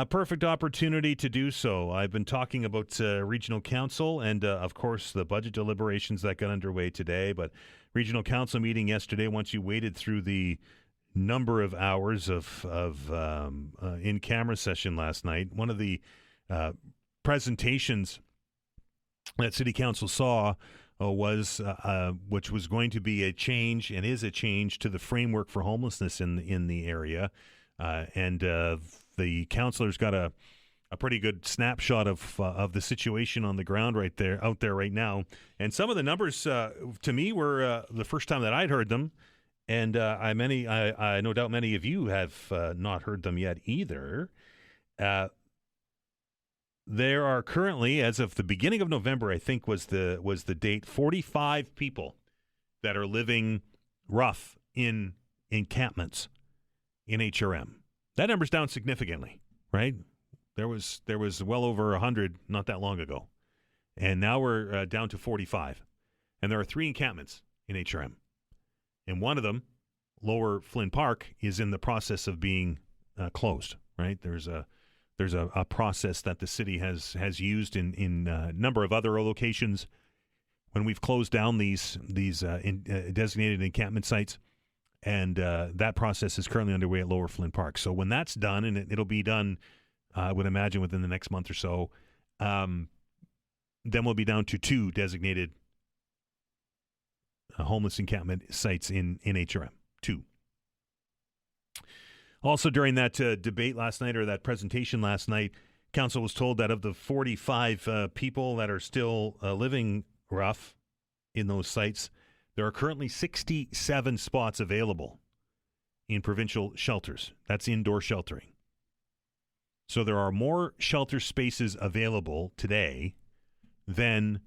Speaker 1: Perfect opportunity to do so. I've been talking about Regional Council and, of course, the budget deliberations that got underway today. But Regional Council meeting yesterday, once you waded through the number of hours of in-camera session last night, one of the presentations that City Council saw which was going to be a change and is a change to the framework for homelessness in the area, and the councillors got a pretty good snapshot of the situation on the ground out there right now. And some of the numbers to me were the first time that I'd heard them, and I no doubt many of you have not heard them yet either. There are currently, as of the beginning of November, I think was the date, 45 people that are living rough in encampments in HRM. That number's down significantly, right? There was well over 100 not that long ago, and now we're down to 45. And there are 3 encampments in HRM, and one of them, Lower Flynn Park, is in the process of being closed. Right? There's a process that the city has used in a number of other locations when we've closed down these designated encampment sites, and that process is currently underway at Lower Flynn Park. So when that's done, and it'll be done, I would imagine within the next month or so, then we'll be down to 2 designated homeless encampment sites in HRM. 2. Also, during that debate last night, or that presentation last night, council was told that of the 45 people that are still living rough in those sites, there are currently 67 spots available in provincial shelters. That's indoor sheltering. So there are more shelter spaces available today than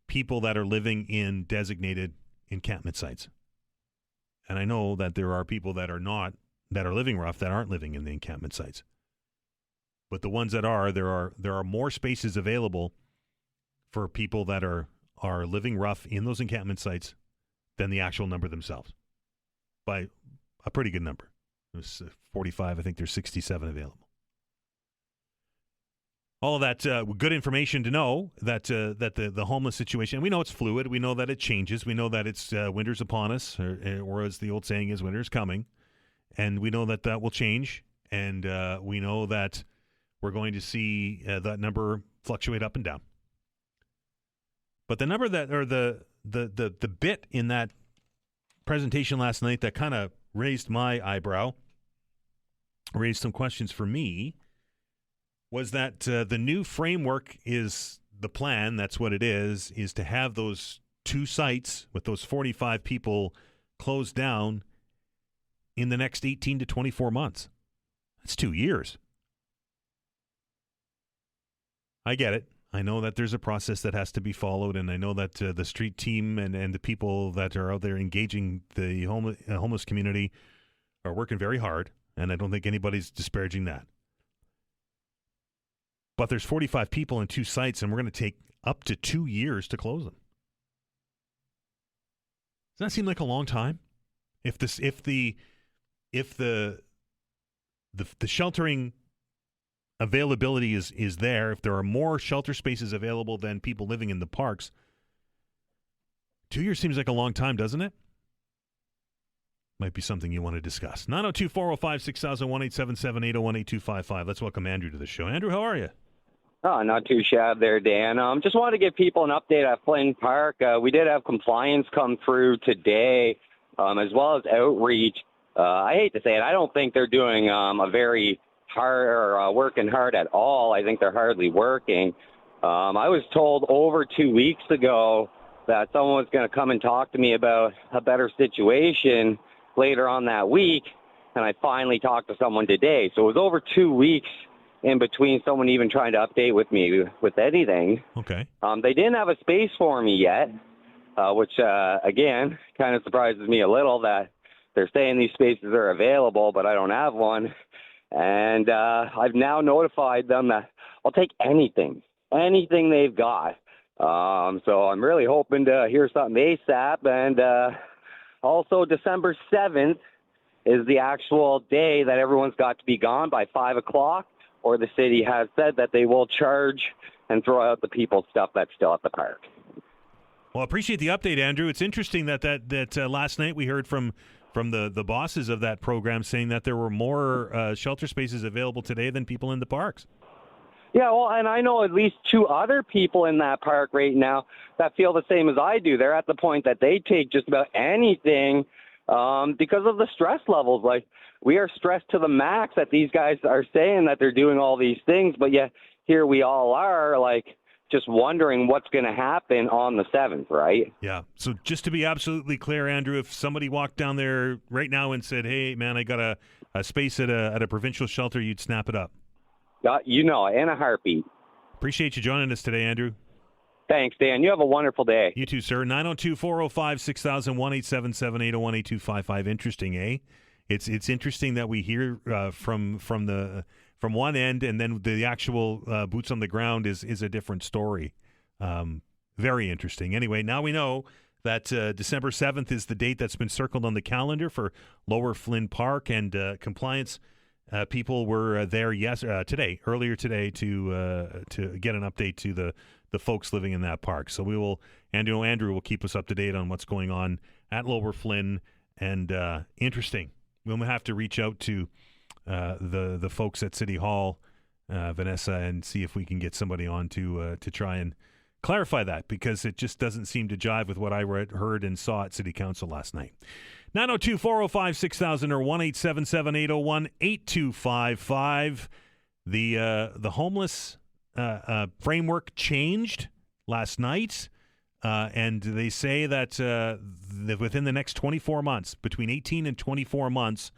Speaker 1: people that are living in designated encampment sites. And I know that there are people that are living rough that aren't living in the encampment sites. But the ones that are, there are more spaces available for people that are living rough in those encampment sites than the actual number themselves, by a pretty good number. It was 45. I think there's 67 available. All of that good information to know that the homeless situation, and we know it's fluid. We know that it changes. We know that it's winter's upon us, or as the old saying is, winter's coming. And we know that will change. And we know that we're going to see that number fluctuate up and down. But the number that, or the bit in that presentation last night that kind of raised my eyebrow, raised some questions for me, was that the new framework is the plan. That's what it is to have those 2 sites with those 45 people closed down in the next 18 to 24 months. That's 2 years. I get it. I know that there's a process that has to be followed, and I know that the street team and the people that are out there engaging the homeless community are working very hard, and I don't think anybody's disparaging that. But there's 45 people in 2 sites, and we're going to take up to 2 years to close them. Doesn't that seem like a long time? If the sheltering availability is there, if there are more shelter spaces available than people living in the parks, 2 years seems like a long time, doesn't it? Might be something you want to discuss. 902-405-6001, 877-801-8255. Let's welcome Andrew to the show. Andrew, how are you?
Speaker 8: Oh, not too shabby there, Dan. Just wanted to give people an update at Flynn Park. We did have compliance come through today, as well as outreach. I hate to say it, I don't think they're doing a very hard or working hard at all. I think they're hardly working. I was told over 2 weeks ago that someone was going to come and talk to me about a better situation later on that week, and I finally talked to someone today. So it was over 2 weeks in between someone even trying to update with me with anything.
Speaker 1: Okay.
Speaker 8: They didn't have a space for me yet, which, again, kind of surprises me a little that they're saying these spaces are available, but I don't have one. And I've now notified them that I'll take anything they've got. So I'm really hoping to hear something ASAP. And also December 7th is the actual day that everyone's got to be gone by 5 o'clock, or the city has said that they will charge and throw out the people's stuff that's still at the park.
Speaker 1: Well, I appreciate the update, Andrew. It's interesting that last night we heard from the bosses of that program saying that there were more shelter spaces available today than people in the parks.
Speaker 8: Yeah, well, and I know at least 2 other people in that park right now that feel the same as I do. They're at the point that they take just about anything because of the stress levels. Like, we are stressed to the max that these guys are saying that they're doing all these things, but yet here we all are, like, just wondering what's going to happen on the 7th, right?
Speaker 1: Yeah. So just to be absolutely clear, Andrew, if somebody walked down there right now and said, hey, man, I got a space at a provincial shelter, you'd snap it up.
Speaker 8: You know, in a heartbeat.
Speaker 1: Appreciate you joining us today, Andrew.
Speaker 8: Thanks, Dan. You have a wonderful day.
Speaker 1: You too, sir. 902-405-6000, 1-877-801-8255. Interesting, eh? It's interesting that we hear from one end, and then the actual boots on the ground is a different story. Very interesting. Anyway, now we know that December 7th is the date that's been circled on the calendar for Lower Flynn Park, and compliance people were there earlier today to get an update to the folks living in that park. So Andrew will keep us up to date on what's going on at Lower Flynn, and interesting. We'll have to reach out to the folks at City Hall, Vanessa, and see if we can get somebody on to try and clarify that, because it just doesn't seem to jive with what I heard and saw at City Council last night. 902-405-6000 or 1-877-801-8255. The homeless framework changed last night, and they say that within the next 24 months, between 18 and 24 months,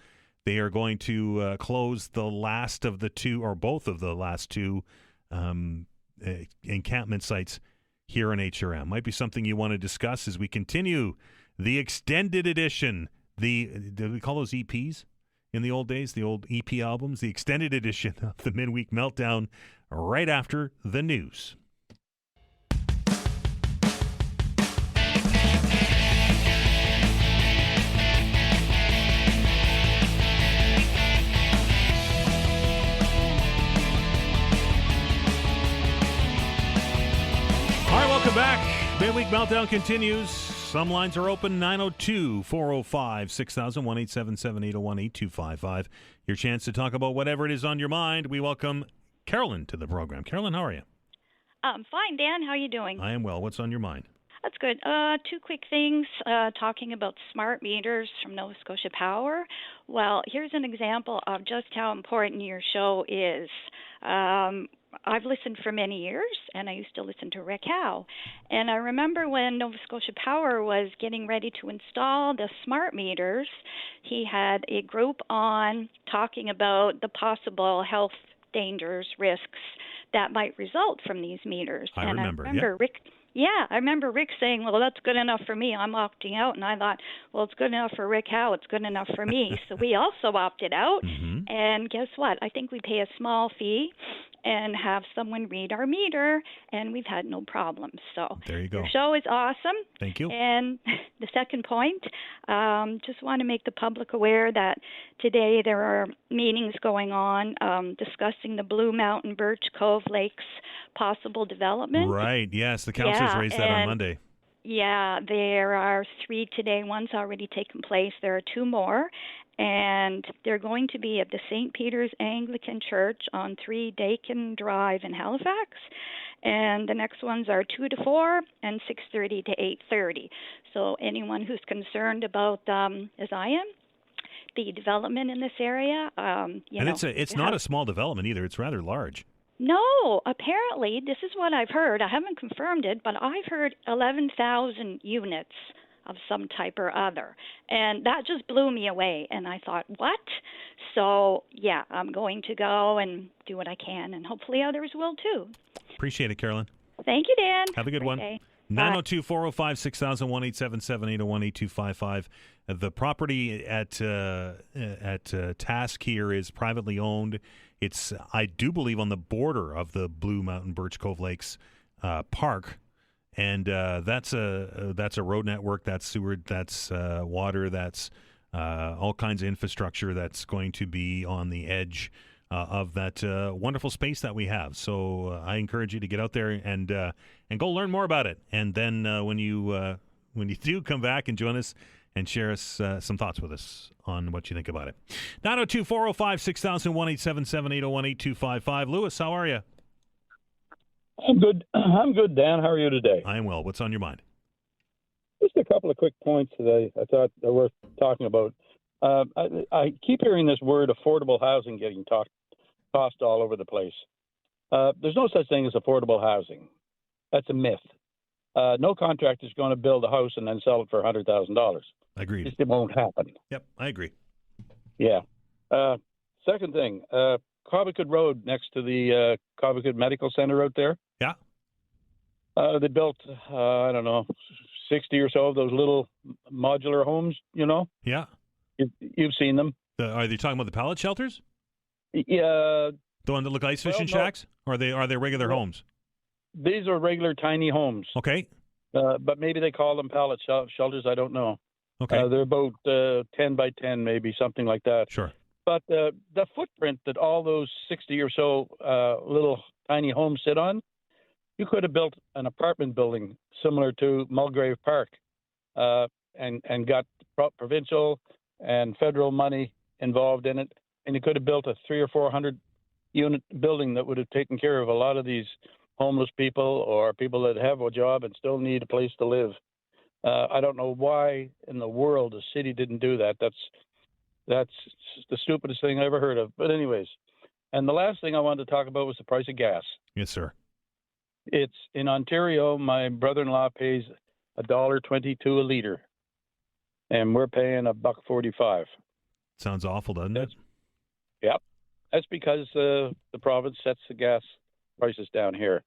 Speaker 1: they are going to close the last of the 2, or both of the last 2 encampment sites here in HRM. Might be something you want to discuss as we continue the extended edition. Did we call those EPs in the old days? The old EP albums? The extended edition of the Mid-Week Meltdown right after the news. All right, welcome back. Mid-Week Meltdown continues. Some lines are open, 902-405-6000, 1-877-801-8255. Your chance to talk about whatever it is on your mind. We welcome Carolyn to the program. Carolyn, how are you?
Speaker 9: Fine, Dan. How are you doing?
Speaker 1: I am well. What's on your mind?
Speaker 9: That's good. 2 quick things. Talking about smart meters from Nova Scotia Power. Well, here's an example of just how important your show is. I've listened for many years, and I used to listen to Rick Howe. And I remember when Nova Scotia Power was getting ready to install the smart meters, he had a group on talking about the possible health dangers, risks that might result from these meters.
Speaker 1: I remember
Speaker 9: Rick. Yeah, I remember Rick saying, well, that's good enough for me. I'm opting out. And I thought, well, it's good enough for Rick Howe. It's good enough for me. So we also opted out.
Speaker 1: Mm-hmm.
Speaker 9: And guess what? I think we pay a small fee and have someone read our meter, and we've had no problems. So
Speaker 1: there you go.
Speaker 9: Your show is awesome.
Speaker 1: Thank you.
Speaker 9: And the second point, just want to make the public aware that today there are meetings going on discussing the Blue Mountain Birch Cove Lakes possible development.
Speaker 1: Right, yes. The councilors raised that on Monday.
Speaker 9: Yeah, there are 3 today. One's already taken place. There are 2 more. And they're going to be at the St. Peter's Anglican Church on 3 Dakin Drive in Halifax. And the next ones are 2 to 4 and 6:30 to 8:30. So anyone who's concerned about, as I am, the development in this area,
Speaker 1: it's not a small development either. It's rather large.
Speaker 9: No, apparently, this is what I've heard. I haven't confirmed it, but I've heard 11,000 units of some type or other. And that just blew me away. And I thought, what? So, yeah, I'm going to go and do what I can, and hopefully others will too. Appreciate it,
Speaker 1: Carolyn.
Speaker 9: Thank you, Dan.
Speaker 1: Have a good one.
Speaker 9: Day.
Speaker 1: 902-405-6000, 1-877-801-8255. The property at Task here is privately owned. It's, I do believe, on the border of the Blue Mountain Birch Cove Lakes Park. And that's a road network, that's sewer, that's water, that's all kinds of infrastructure that's going to be on the edge of that wonderful space that we have. So I encourage you to get out there and go learn more about it. And then when you do come back and join us and share us some thoughts with us on what you think about it. 902-405-6000, 1-877-801-8255. Lewis, how are you?
Speaker 10: I'm good. I'm good, Dan. How are you today?
Speaker 1: I am well. What's on your mind?
Speaker 10: Just a couple of quick points today I thought are worth talking about. I keep hearing this word affordable housing getting tossed all over the place. There's no such thing as affordable housing. That's a myth. No contractor is going to build a house and then sell it for $100,000.
Speaker 1: Agreed.
Speaker 10: It won't happen.
Speaker 1: Yep, I agree.
Speaker 10: Yeah. Second thing, Aquaculture Road next to the Aquaculture Medical Center out there.
Speaker 1: Yeah.
Speaker 10: They built, 60 or so of those little modular homes, you know?
Speaker 1: Yeah.
Speaker 10: You've seen them.
Speaker 1: Are they talking about the pallet shelters?
Speaker 10: Yeah.
Speaker 1: The one that look ice fishing shacks? Or are they regular homes?
Speaker 10: These are regular tiny homes.
Speaker 1: Okay.
Speaker 10: But maybe they call them pallet shelters. I don't know.
Speaker 1: Okay.
Speaker 10: They're about 10 by 10, maybe, something like that.
Speaker 1: Sure.
Speaker 10: But the footprint that all those 60 or so little tiny homes sit on, you could have built an apartment building similar to Mulgrave Park and got provincial and federal money involved in it. And you could have built a 300 or 400 unit building that would have taken care of a lot of these homeless people or people that have a job and still need a place to live. I don't know why in the world the city didn't do that. That's the stupidest thing I ever heard of. But anyways, and the last thing I wanted to talk about was the price of gas.
Speaker 1: Yes, sir.
Speaker 10: It's in Ontario. My brother-in-law pays $1.22 a liter, and we're paying $1.45.
Speaker 1: Sounds awful, doesn't it?
Speaker 10: Yep. That's because the province sets the gas prices down here.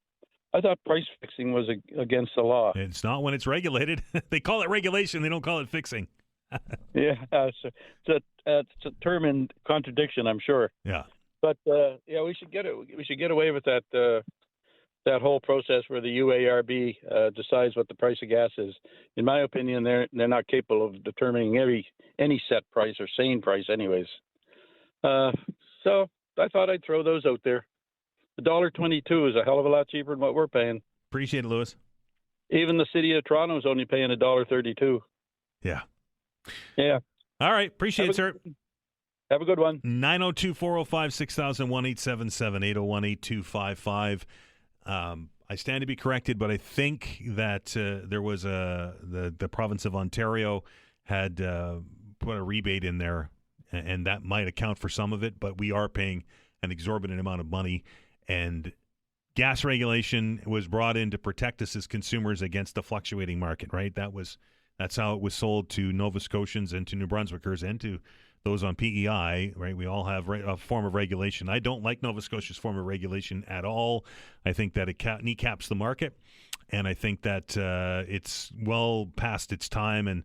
Speaker 10: I thought price fixing was against the law.
Speaker 1: It's not when it's regulated. They call it regulation. They don't call it fixing.
Speaker 10: Yeah, it's a term in contradiction, I'm sure.
Speaker 1: Yeah.
Speaker 10: But we should get away with that that whole process where the UARB decides what the price of gas is. In my opinion, they're not capable of determining any set price or sane price, anyways. So I thought I'd throw those out there. $1.22 is a hell of a lot cheaper than what we're paying.
Speaker 1: Appreciate it, Lewis.
Speaker 10: Even the city of Toronto is only paying $1.32.
Speaker 1: Yeah.
Speaker 10: Yeah.
Speaker 1: All right. Appreciate it, sir.
Speaker 10: Have a good one.
Speaker 1: 902-405-6000, 1-877-801-8255. I stand to be corrected, but I think that there was the province of Ontario had put a rebate in there, and that might account for some of it, but we are paying an exorbitant amount of money. And gas regulation was brought in to protect us as consumers against the fluctuating market, right? That's how it was sold to Nova Scotians and to New Brunswickers and to those on PEI, right? We all have a form of regulation. I don't like Nova Scotia's form of regulation at all. I think that it kneecaps the market, and I think that it's well past its time. And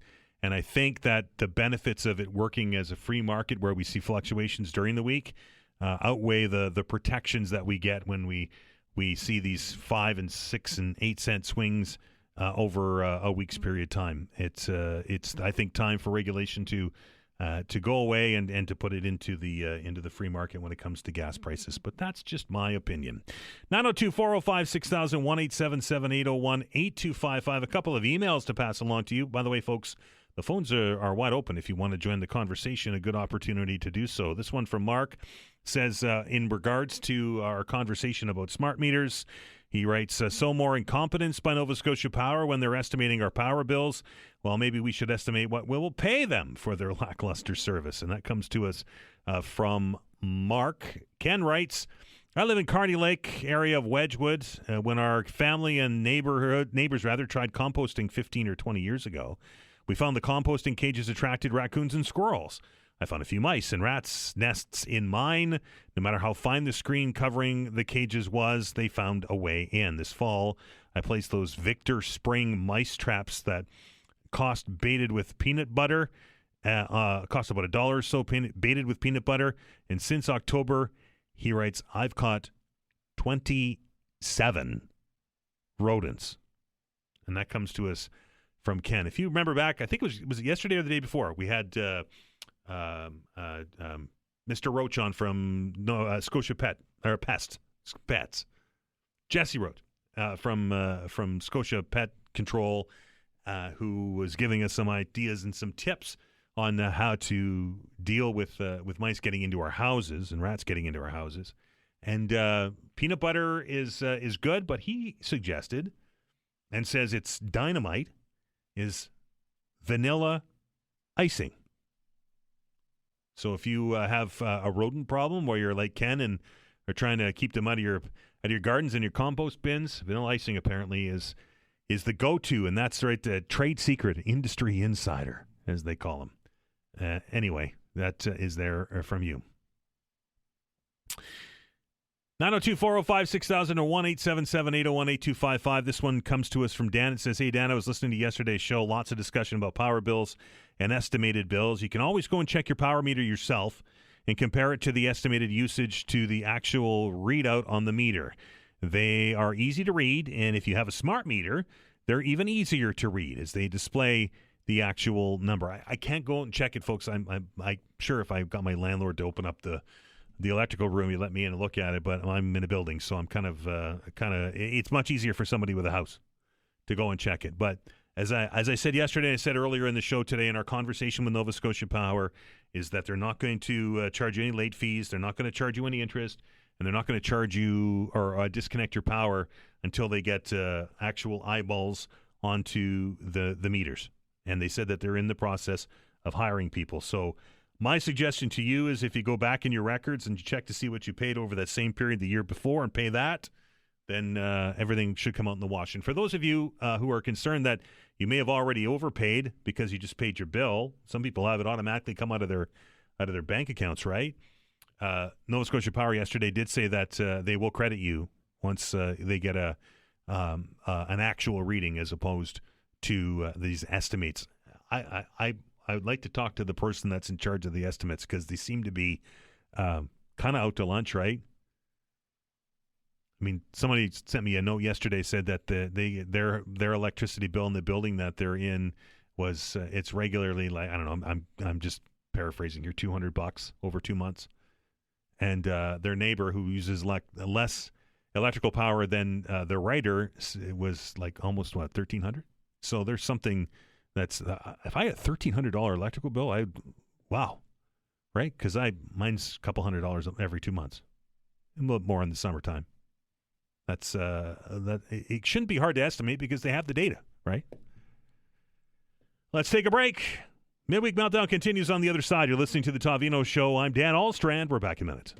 Speaker 1: I think that the benefits of it working as a free market where we see fluctuations during the week outweigh the protections that we get when we see these 5 and 6 and 8 cent swings over a week's period of time. It's I think time for regulation to go away and to put it into the free market when it comes to gas prices. But that's just my opinion. 902-405-6000, 1-877-801-8255. A couple of emails to pass along to you. By the way, folks, the phones are wide open if you want to join the conversation. A good opportunity to do so. This one from Mark says, in regards to our conversation about smart meters, he writes, so more incompetence by Nova Scotia Power when they're estimating our power bills. Well, maybe we should estimate what we'll pay them for their lackluster service. And that comes to us from Mark. Ken writes, I live in Carney Lake area of Wedgwood. When our family and neighbors tried composting 15 or 20 years ago, we found the composting cages attracted raccoons and squirrels. I found a few mice and rats nests in mine. No matter how fine the screen covering the cages was, they found a way in. This fall, I placed those Victor Spring mice traps that cost baited with peanut butter. Cost about $1 or so baited with peanut butter. And since October, he writes, I've caught 27 rodents. And that comes to us from Ken. If you remember back, I think it was yesterday or the day before, we had Mr. Roach on from Scotia Pets. Jesse wrote from Scotia Pet Control, who was giving us some ideas and some tips on how to deal with mice getting into our houses and rats getting into our houses. And peanut butter is good, but he suggested and says it's dynamite is vanilla icing. So if you have a rodent problem where you're like Ken and are trying to keep them out of your gardens and your compost bins, vanilla icing apparently is the go-to, and that's right, the trade secret, industry insider, as they call them. Anyway, that is there from you. 902-405-6000 or 1-877-801-8255. This one comes to us from Dan. It says, hey, Dan, I was listening to yesterday's show. Lots of discussion about power bills and estimated bills. You can always go and check your power meter yourself and compare it to the estimated usage to the actual readout on the meter. They are easy to read, and if you have a smart meter, they're even easier to read as they display the actual number. I can't go and check it, folks. I'm sure if I got my landlord to open up the electrical room, you let me in and look at it, but I'm in a building, so I'm kind of it's much easier for somebody with a house to go and check it. But as I said yesterday, I said earlier in the show today in our conversation with Nova Scotia Power, is that they're not going to charge you any late fees, they're not going to charge you any interest, and they're not going to charge you or disconnect your power until they get actual eyeballs onto the meters. And they said that they're in the process of hiring people. So my suggestion to you is if you go back in your records and you check to see what you paid over that same period the year before and pay that, then everything should come out in the wash. And for those of you who are concerned that you may have already overpaid because you just paid your bill, some people have it automatically come out of their bank accounts, right? Nova Scotia Power yesterday did say that they will credit you once they get an actual reading as opposed to these estimates. I would like to talk to the person that's in charge of the estimates because they seem to be kind of out to lunch, right? I mean, somebody sent me a note yesterday, said that their electricity bill in the building that they're in was it's regularly like, I don't know, I'm just paraphrasing here, $200 over 2 months, and their neighbor who uses less electrical power than the writer was like almost $1,300. So there's something that's if I had a $1,300 electrical bill, wow, right? Because mine's a couple $100 every 2 months, a little more in the summertime. That's that it shouldn't be hard to estimate because they have the data, right? Let's take a break. Midweek Meltdown continues on the other side. You're listening to the Todd Veinotte Show. I'm Dan Alstrand. We're back in a minute.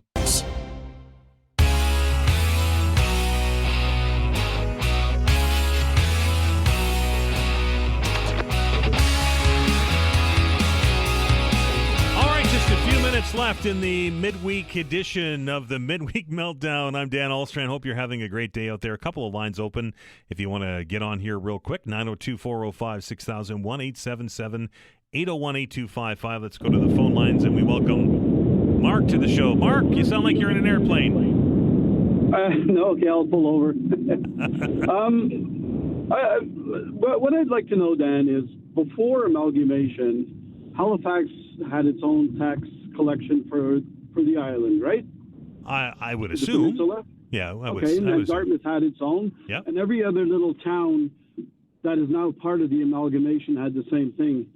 Speaker 1: Minutes left in the midweek edition of the Midweek Meltdown. I'm Dan Alstrand. Hope you're having a great day out there. A couple of lines open if you want to get on here real quick. 902-405-6000, 1-877-801-8255. Let's go to the phone lines, and we welcome Mark to the show. Mark, you sound like you're in an airplane.
Speaker 11: No, okay, I'll pull over. What I'd like to know, Dan, is before amalgamation, Halifax had its own tax collection for the island, right?
Speaker 1: I would assume. Yeah,
Speaker 11: and Dartmouth had its own.
Speaker 1: Yep.
Speaker 11: And every other little town that is now part of the amalgamation had the same thing.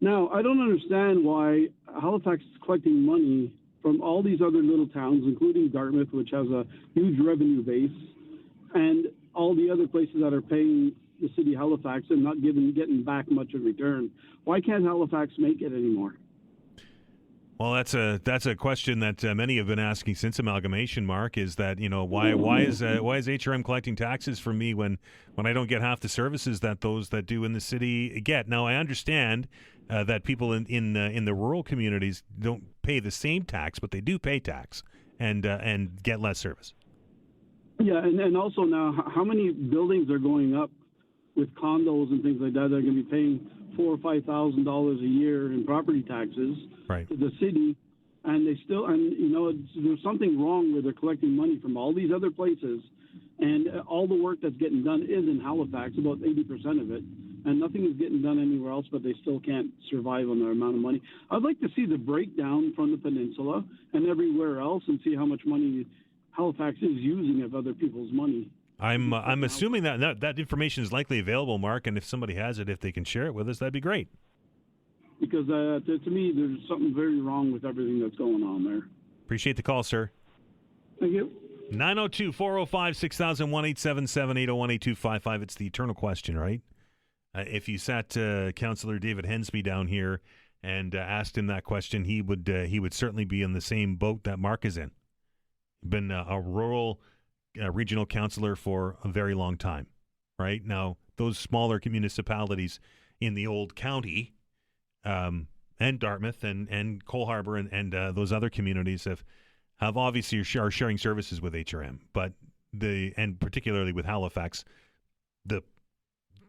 Speaker 11: Now, I don't understand why Halifax is collecting money from all these other little towns, including Dartmouth, which has a huge revenue base, and all the other places that are paying the city of Halifax and not getting back much in return. Why can't Halifax make it anymore?
Speaker 1: Well, that's a question that many have been asking since amalgamation. Mark, is that why is HRM collecting taxes from me when I don't get half the services that those that do in the city get? Now I understand that people in the rural communities don't pay the same tax, but they do pay tax and get less service.
Speaker 11: Yeah, and also now, how many buildings are going up with condos and things like that? They're going to be paying $4,000 or $5,000 a year in property taxes to the city, and they still, there's something wrong where they're collecting money from all these other places, and all the work that's getting done is in Halifax, about 80% of it, and nothing is getting done anywhere else, but they still can't survive on their amount of money. I'd like to see the breakdown from the peninsula and everywhere else and see how much money Halifax is using of other people's money.
Speaker 1: I'm assuming that information is likely available, Mark, and if somebody has it, if they can share it with us, that'd be great.
Speaker 11: Because to me, there's something very wrong with everything that's going on there.
Speaker 1: Appreciate the call, sir.
Speaker 11: Thank you.
Speaker 1: 902-405-6000, 1-877-801-8255. It's the eternal question, right? If you sat Councillor David Hensby down here and asked him that question, he would certainly be in the same boat that Mark is in. Been a rural regional councillor for a very long time, right? Now, those smaller municipalities in the old county, and Dartmouth and Cole Harbour and those other communities have obviously are sharing services with HRM, but and particularly with Halifax, the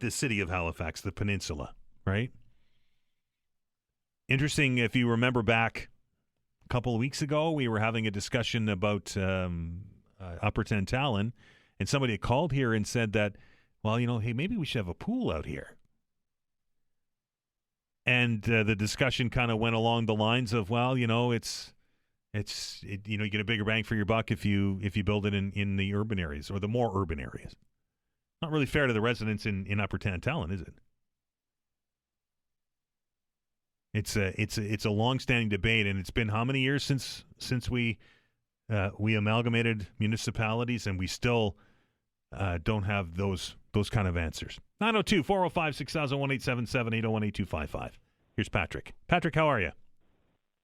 Speaker 1: city of Halifax, the peninsula, right? Interesting, if you remember back a couple of weeks ago, we were having a discussion about Upper Tantallon, and somebody had called here and said that, well, hey, maybe we should have a pool out here. And the discussion kind of went along the lines of, well, you get a bigger bang for your buck if you build it in the urban areas or the more urban areas. Not really fair to the residents in Upper Tantallon, is it? It's a long-standing debate, and it's been how many years since we amalgamated municipalities, and we still don't have those kind of answers. 902-405-6000, 1-877-801-8255. Here's Patrick. Patrick, how are you?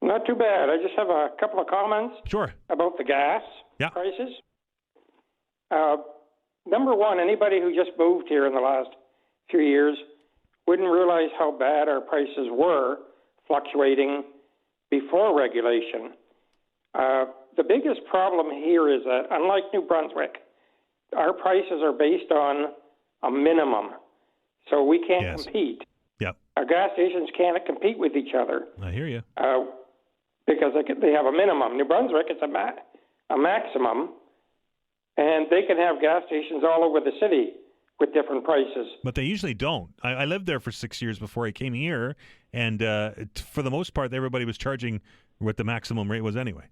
Speaker 12: Not too bad. I just have a couple of comments.
Speaker 1: Sure.
Speaker 12: About the gas prices. Number one, anybody who just moved here in the last few years wouldn't realize how bad our prices were fluctuating before regulation. The biggest problem here is that, unlike New Brunswick, our prices are based on a minimum, so we can't compete.
Speaker 1: Yep.
Speaker 12: Our gas stations can't compete with each other.
Speaker 1: I hear you.
Speaker 12: Because they have a minimum. New Brunswick, it's a maximum, and they can have gas stations all over the city with different prices.
Speaker 1: But they usually don't. I lived there for 6 years before I came here, and for the most part, everybody was charging what the maximum rate was anyway.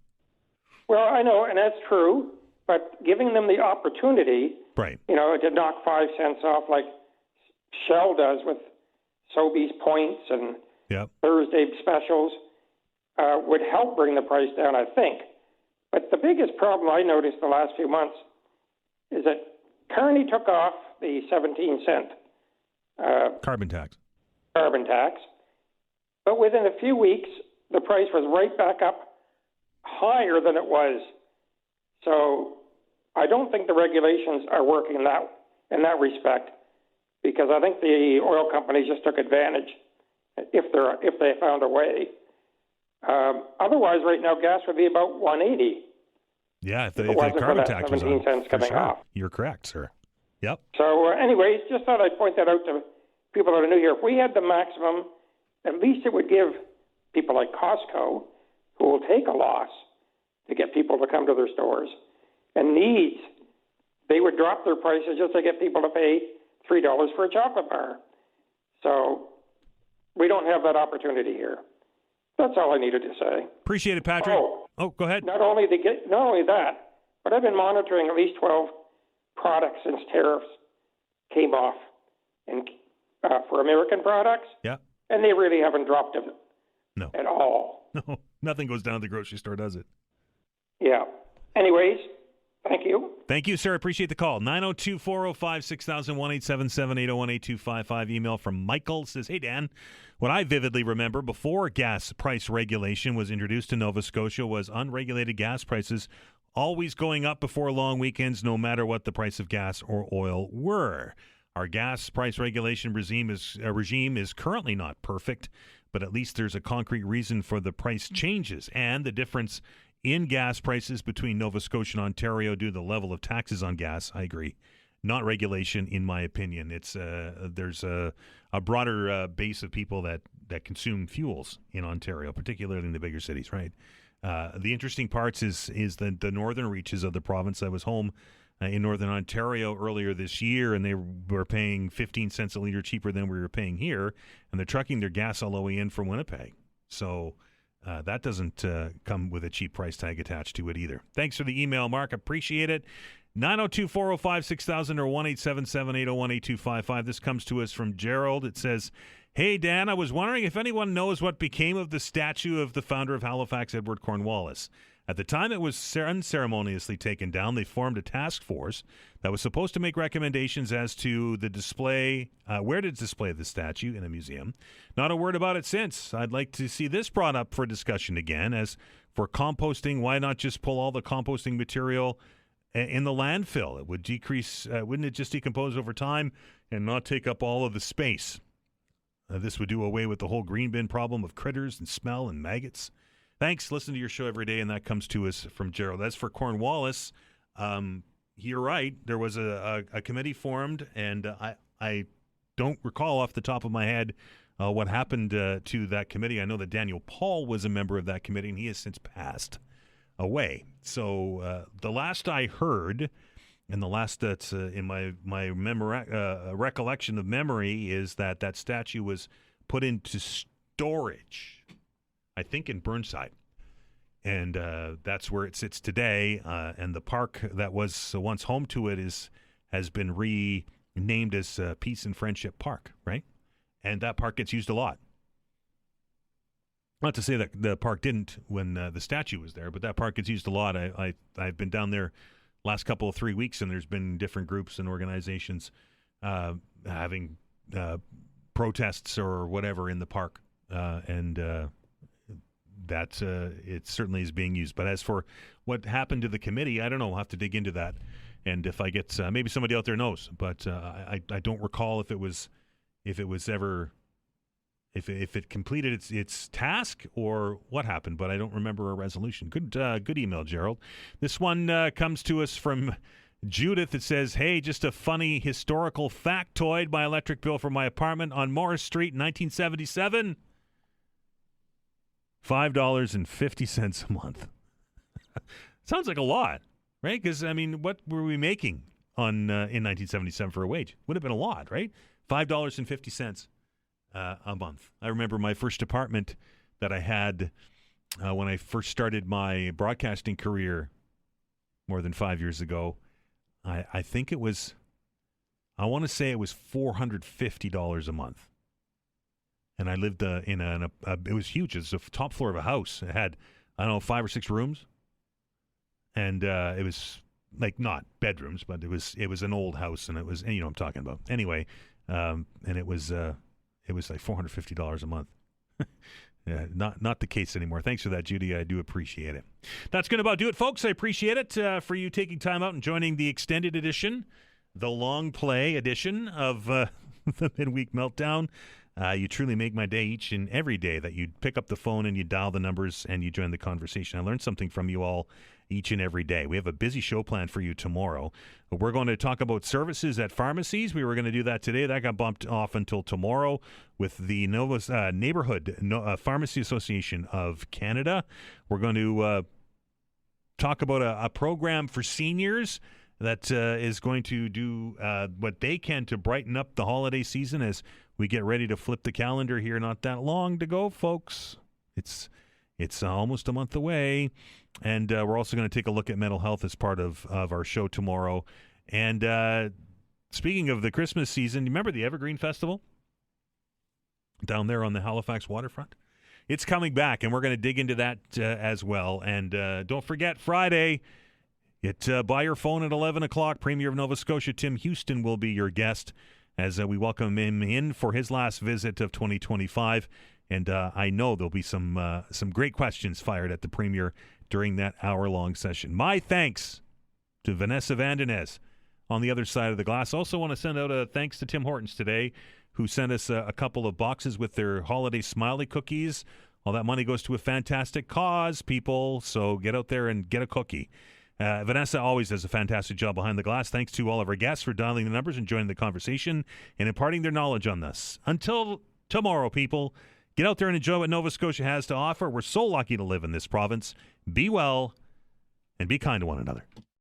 Speaker 12: Well, I know, and that's true, but giving them the opportunity,
Speaker 1: right?
Speaker 12: To knock 5 cents off like Shell does with Sobeys points and Thursday specials would help bring the price down, I think. But the biggest problem I noticed the last few months is that Kearney took off the 17-cent
Speaker 1: carbon tax.
Speaker 12: But within a few weeks, the price was right back up higher than it was. So I don't think the regulations are working in that respect, because I think the oil companies just took advantage if they found a way. Otherwise, right now, gas would be about $1.80.
Speaker 1: Yeah, if the carbon tax was on,
Speaker 12: 17 cents coming off.
Speaker 1: You're correct, sir. Yep.
Speaker 12: So, anyways, just thought I'd point that out to people that are new here. If we had the maximum, at least it would give people like Costco, who will take a loss to get people to come to their stores, and Needs, they would drop their prices just to get people to pay $3 for a chocolate bar. So, we don't have that opportunity here. That's all I needed to say.
Speaker 1: Appreciate it, Patrick. Oh, go ahead.
Speaker 12: Not only that, but I've been monitoring at least 12 products since tariffs came off for American products.
Speaker 1: Yeah.
Speaker 12: And they really haven't dropped them at all.
Speaker 1: No, nothing goes down to the grocery store, does it?
Speaker 12: Yeah. Anyways, thank you.
Speaker 1: Thank you, sir. Appreciate the call. 902-405-6000, 1-877-801-8255. Email from Michael says, hey, Dan, what I vividly remember before gas price regulation was introduced to Nova Scotia was unregulated gas prices always going up before long weekends, no matter what the price of gas or oil were. Our gas price regulation regime is currently not perfect, but at least there's a concrete reason for the price changes and the difference in gas prices between Nova Scotia and Ontario due to the level of taxes on gas. I agree. Not regulation, in my opinion. It's there's a broader base of people that consume fuels in Ontario, particularly in the bigger cities, right? The interesting parts is the northern reaches of the province. I was home in northern Ontario earlier this year, and they were paying 15 cents a litre cheaper than we were paying here, and they're trucking their gas all the way in from Winnipeg. So that doesn't come with a cheap price tag attached to it either. Thanks for the email, Mark. Appreciate it. 902-405-6000 or 1-877-801-8255. This comes to us from Gerald. It says, hey, Dan, I was wondering if anyone knows what became of the statue of the founder of Halifax, Edward Cornwallis. At the time it was unceremoniously taken down, they formed a task force that was supposed to make recommendations as to the display, where to display the statue in a museum. Not a word about it since. I'd like to see this brought up for discussion again. As for composting, why not just pull all the composting material in the landfill? It would decrease, wouldn't it just decompose over time and not take up all of the space? This would do away with the whole green bin problem of critters and smell and maggots. Thanks. Listen to your show every day, and that comes to us from Gerald. As for Cornwallis, you're right. There was a committee formed, and I don't recall off the top of my head what happened to that committee. I know that Daniel Paul was a member of that committee, and he has since passed away. So the last I heard, and the last that's in my recollection of memory, is that statue was put into storage, I think in Burnside. And that's where it sits today. And the park that was once home to it has been renamed as Peace and Friendship Park, right? And that park gets used a lot. Not to say that the park didn't when the statue was there, but that park gets used a lot. I've been down there last couple of 3 weeks, and there's been different groups and organizations having protests or whatever in the park. That it certainly is being used. But as for what happened to the committee, I don't know. We'll have to dig into that. And if I get maybe somebody out there knows, but I don't recall if it completed its task or what happened. But I don't remember a resolution. Good email, Gerald. This one comes to us from Judith. It says, "Hey, just a funny historical factoid. My electric bill for my apartment on Morris Street in 1977. $5.50 a month." Sounds like a lot, right? Because, I mean, what were we making in 1977 for a wage? Would have been a lot, right? $5.50 a month. I remember my first apartment that I had when I first started my broadcasting career more than 5 years ago. I think it was, I want to say it was $450 a month. And I lived in it was huge. It was the top floor of a house. It had, I don't know, 5 or 6 rooms. And it was like not bedrooms, but it was an old house, and it was, you know what I'm talking about. Anyway, and it was like $450 a month. Yeah, not the case anymore. Thanks for that, Judy. I do appreciate it. That's going to about do it, folks. I appreciate it for you taking time out and joining the extended edition, the long play edition of the Mid-Week Meltdown. You truly make my day each and every day that you pick up the phone and you dial the numbers and you join the conversation. I learn something from you all each and every day. We have a busy show planned for you tomorrow. We're going to talk about services at pharmacies. We were going to do that today. That got bumped off until tomorrow with the Neighbourhood Pharmacy Association of Canada. We're going to talk about a program for seniors that is going to do what they can to brighten up the holiday season as we get ready to flip the calendar here. Not that long to go, folks. It's almost a month away. And we're also going to take a look at mental health as part of our show tomorrow. And speaking of the Christmas season, you remember the Evergreen Festival down there on the Halifax waterfront? It's coming back, and we're going to dig into that as well. And don't forget, Friday, by your phone at 11 o'clock, Premier of Nova Scotia Tim Houston will be your guest as we welcome him in for his last visit of 2025. And I know there'll be some great questions fired at the Premier during that hour-long session. My thanks to Vanessa Vandenez on the other side of the glass. Also want to send out a thanks to Tim Hortons today, who sent us a couple of boxes with their holiday smiley cookies. All that money goes to a fantastic cause, people, so get out there and get a cookie. Vanessa always does a fantastic job behind the glass. Thanks to all of our guests for dialing the numbers and joining the conversation and imparting their knowledge on this. Until tomorrow, people, get out there and enjoy what Nova Scotia has to offer. We're so lucky to live in this province. Be well and be kind to one another.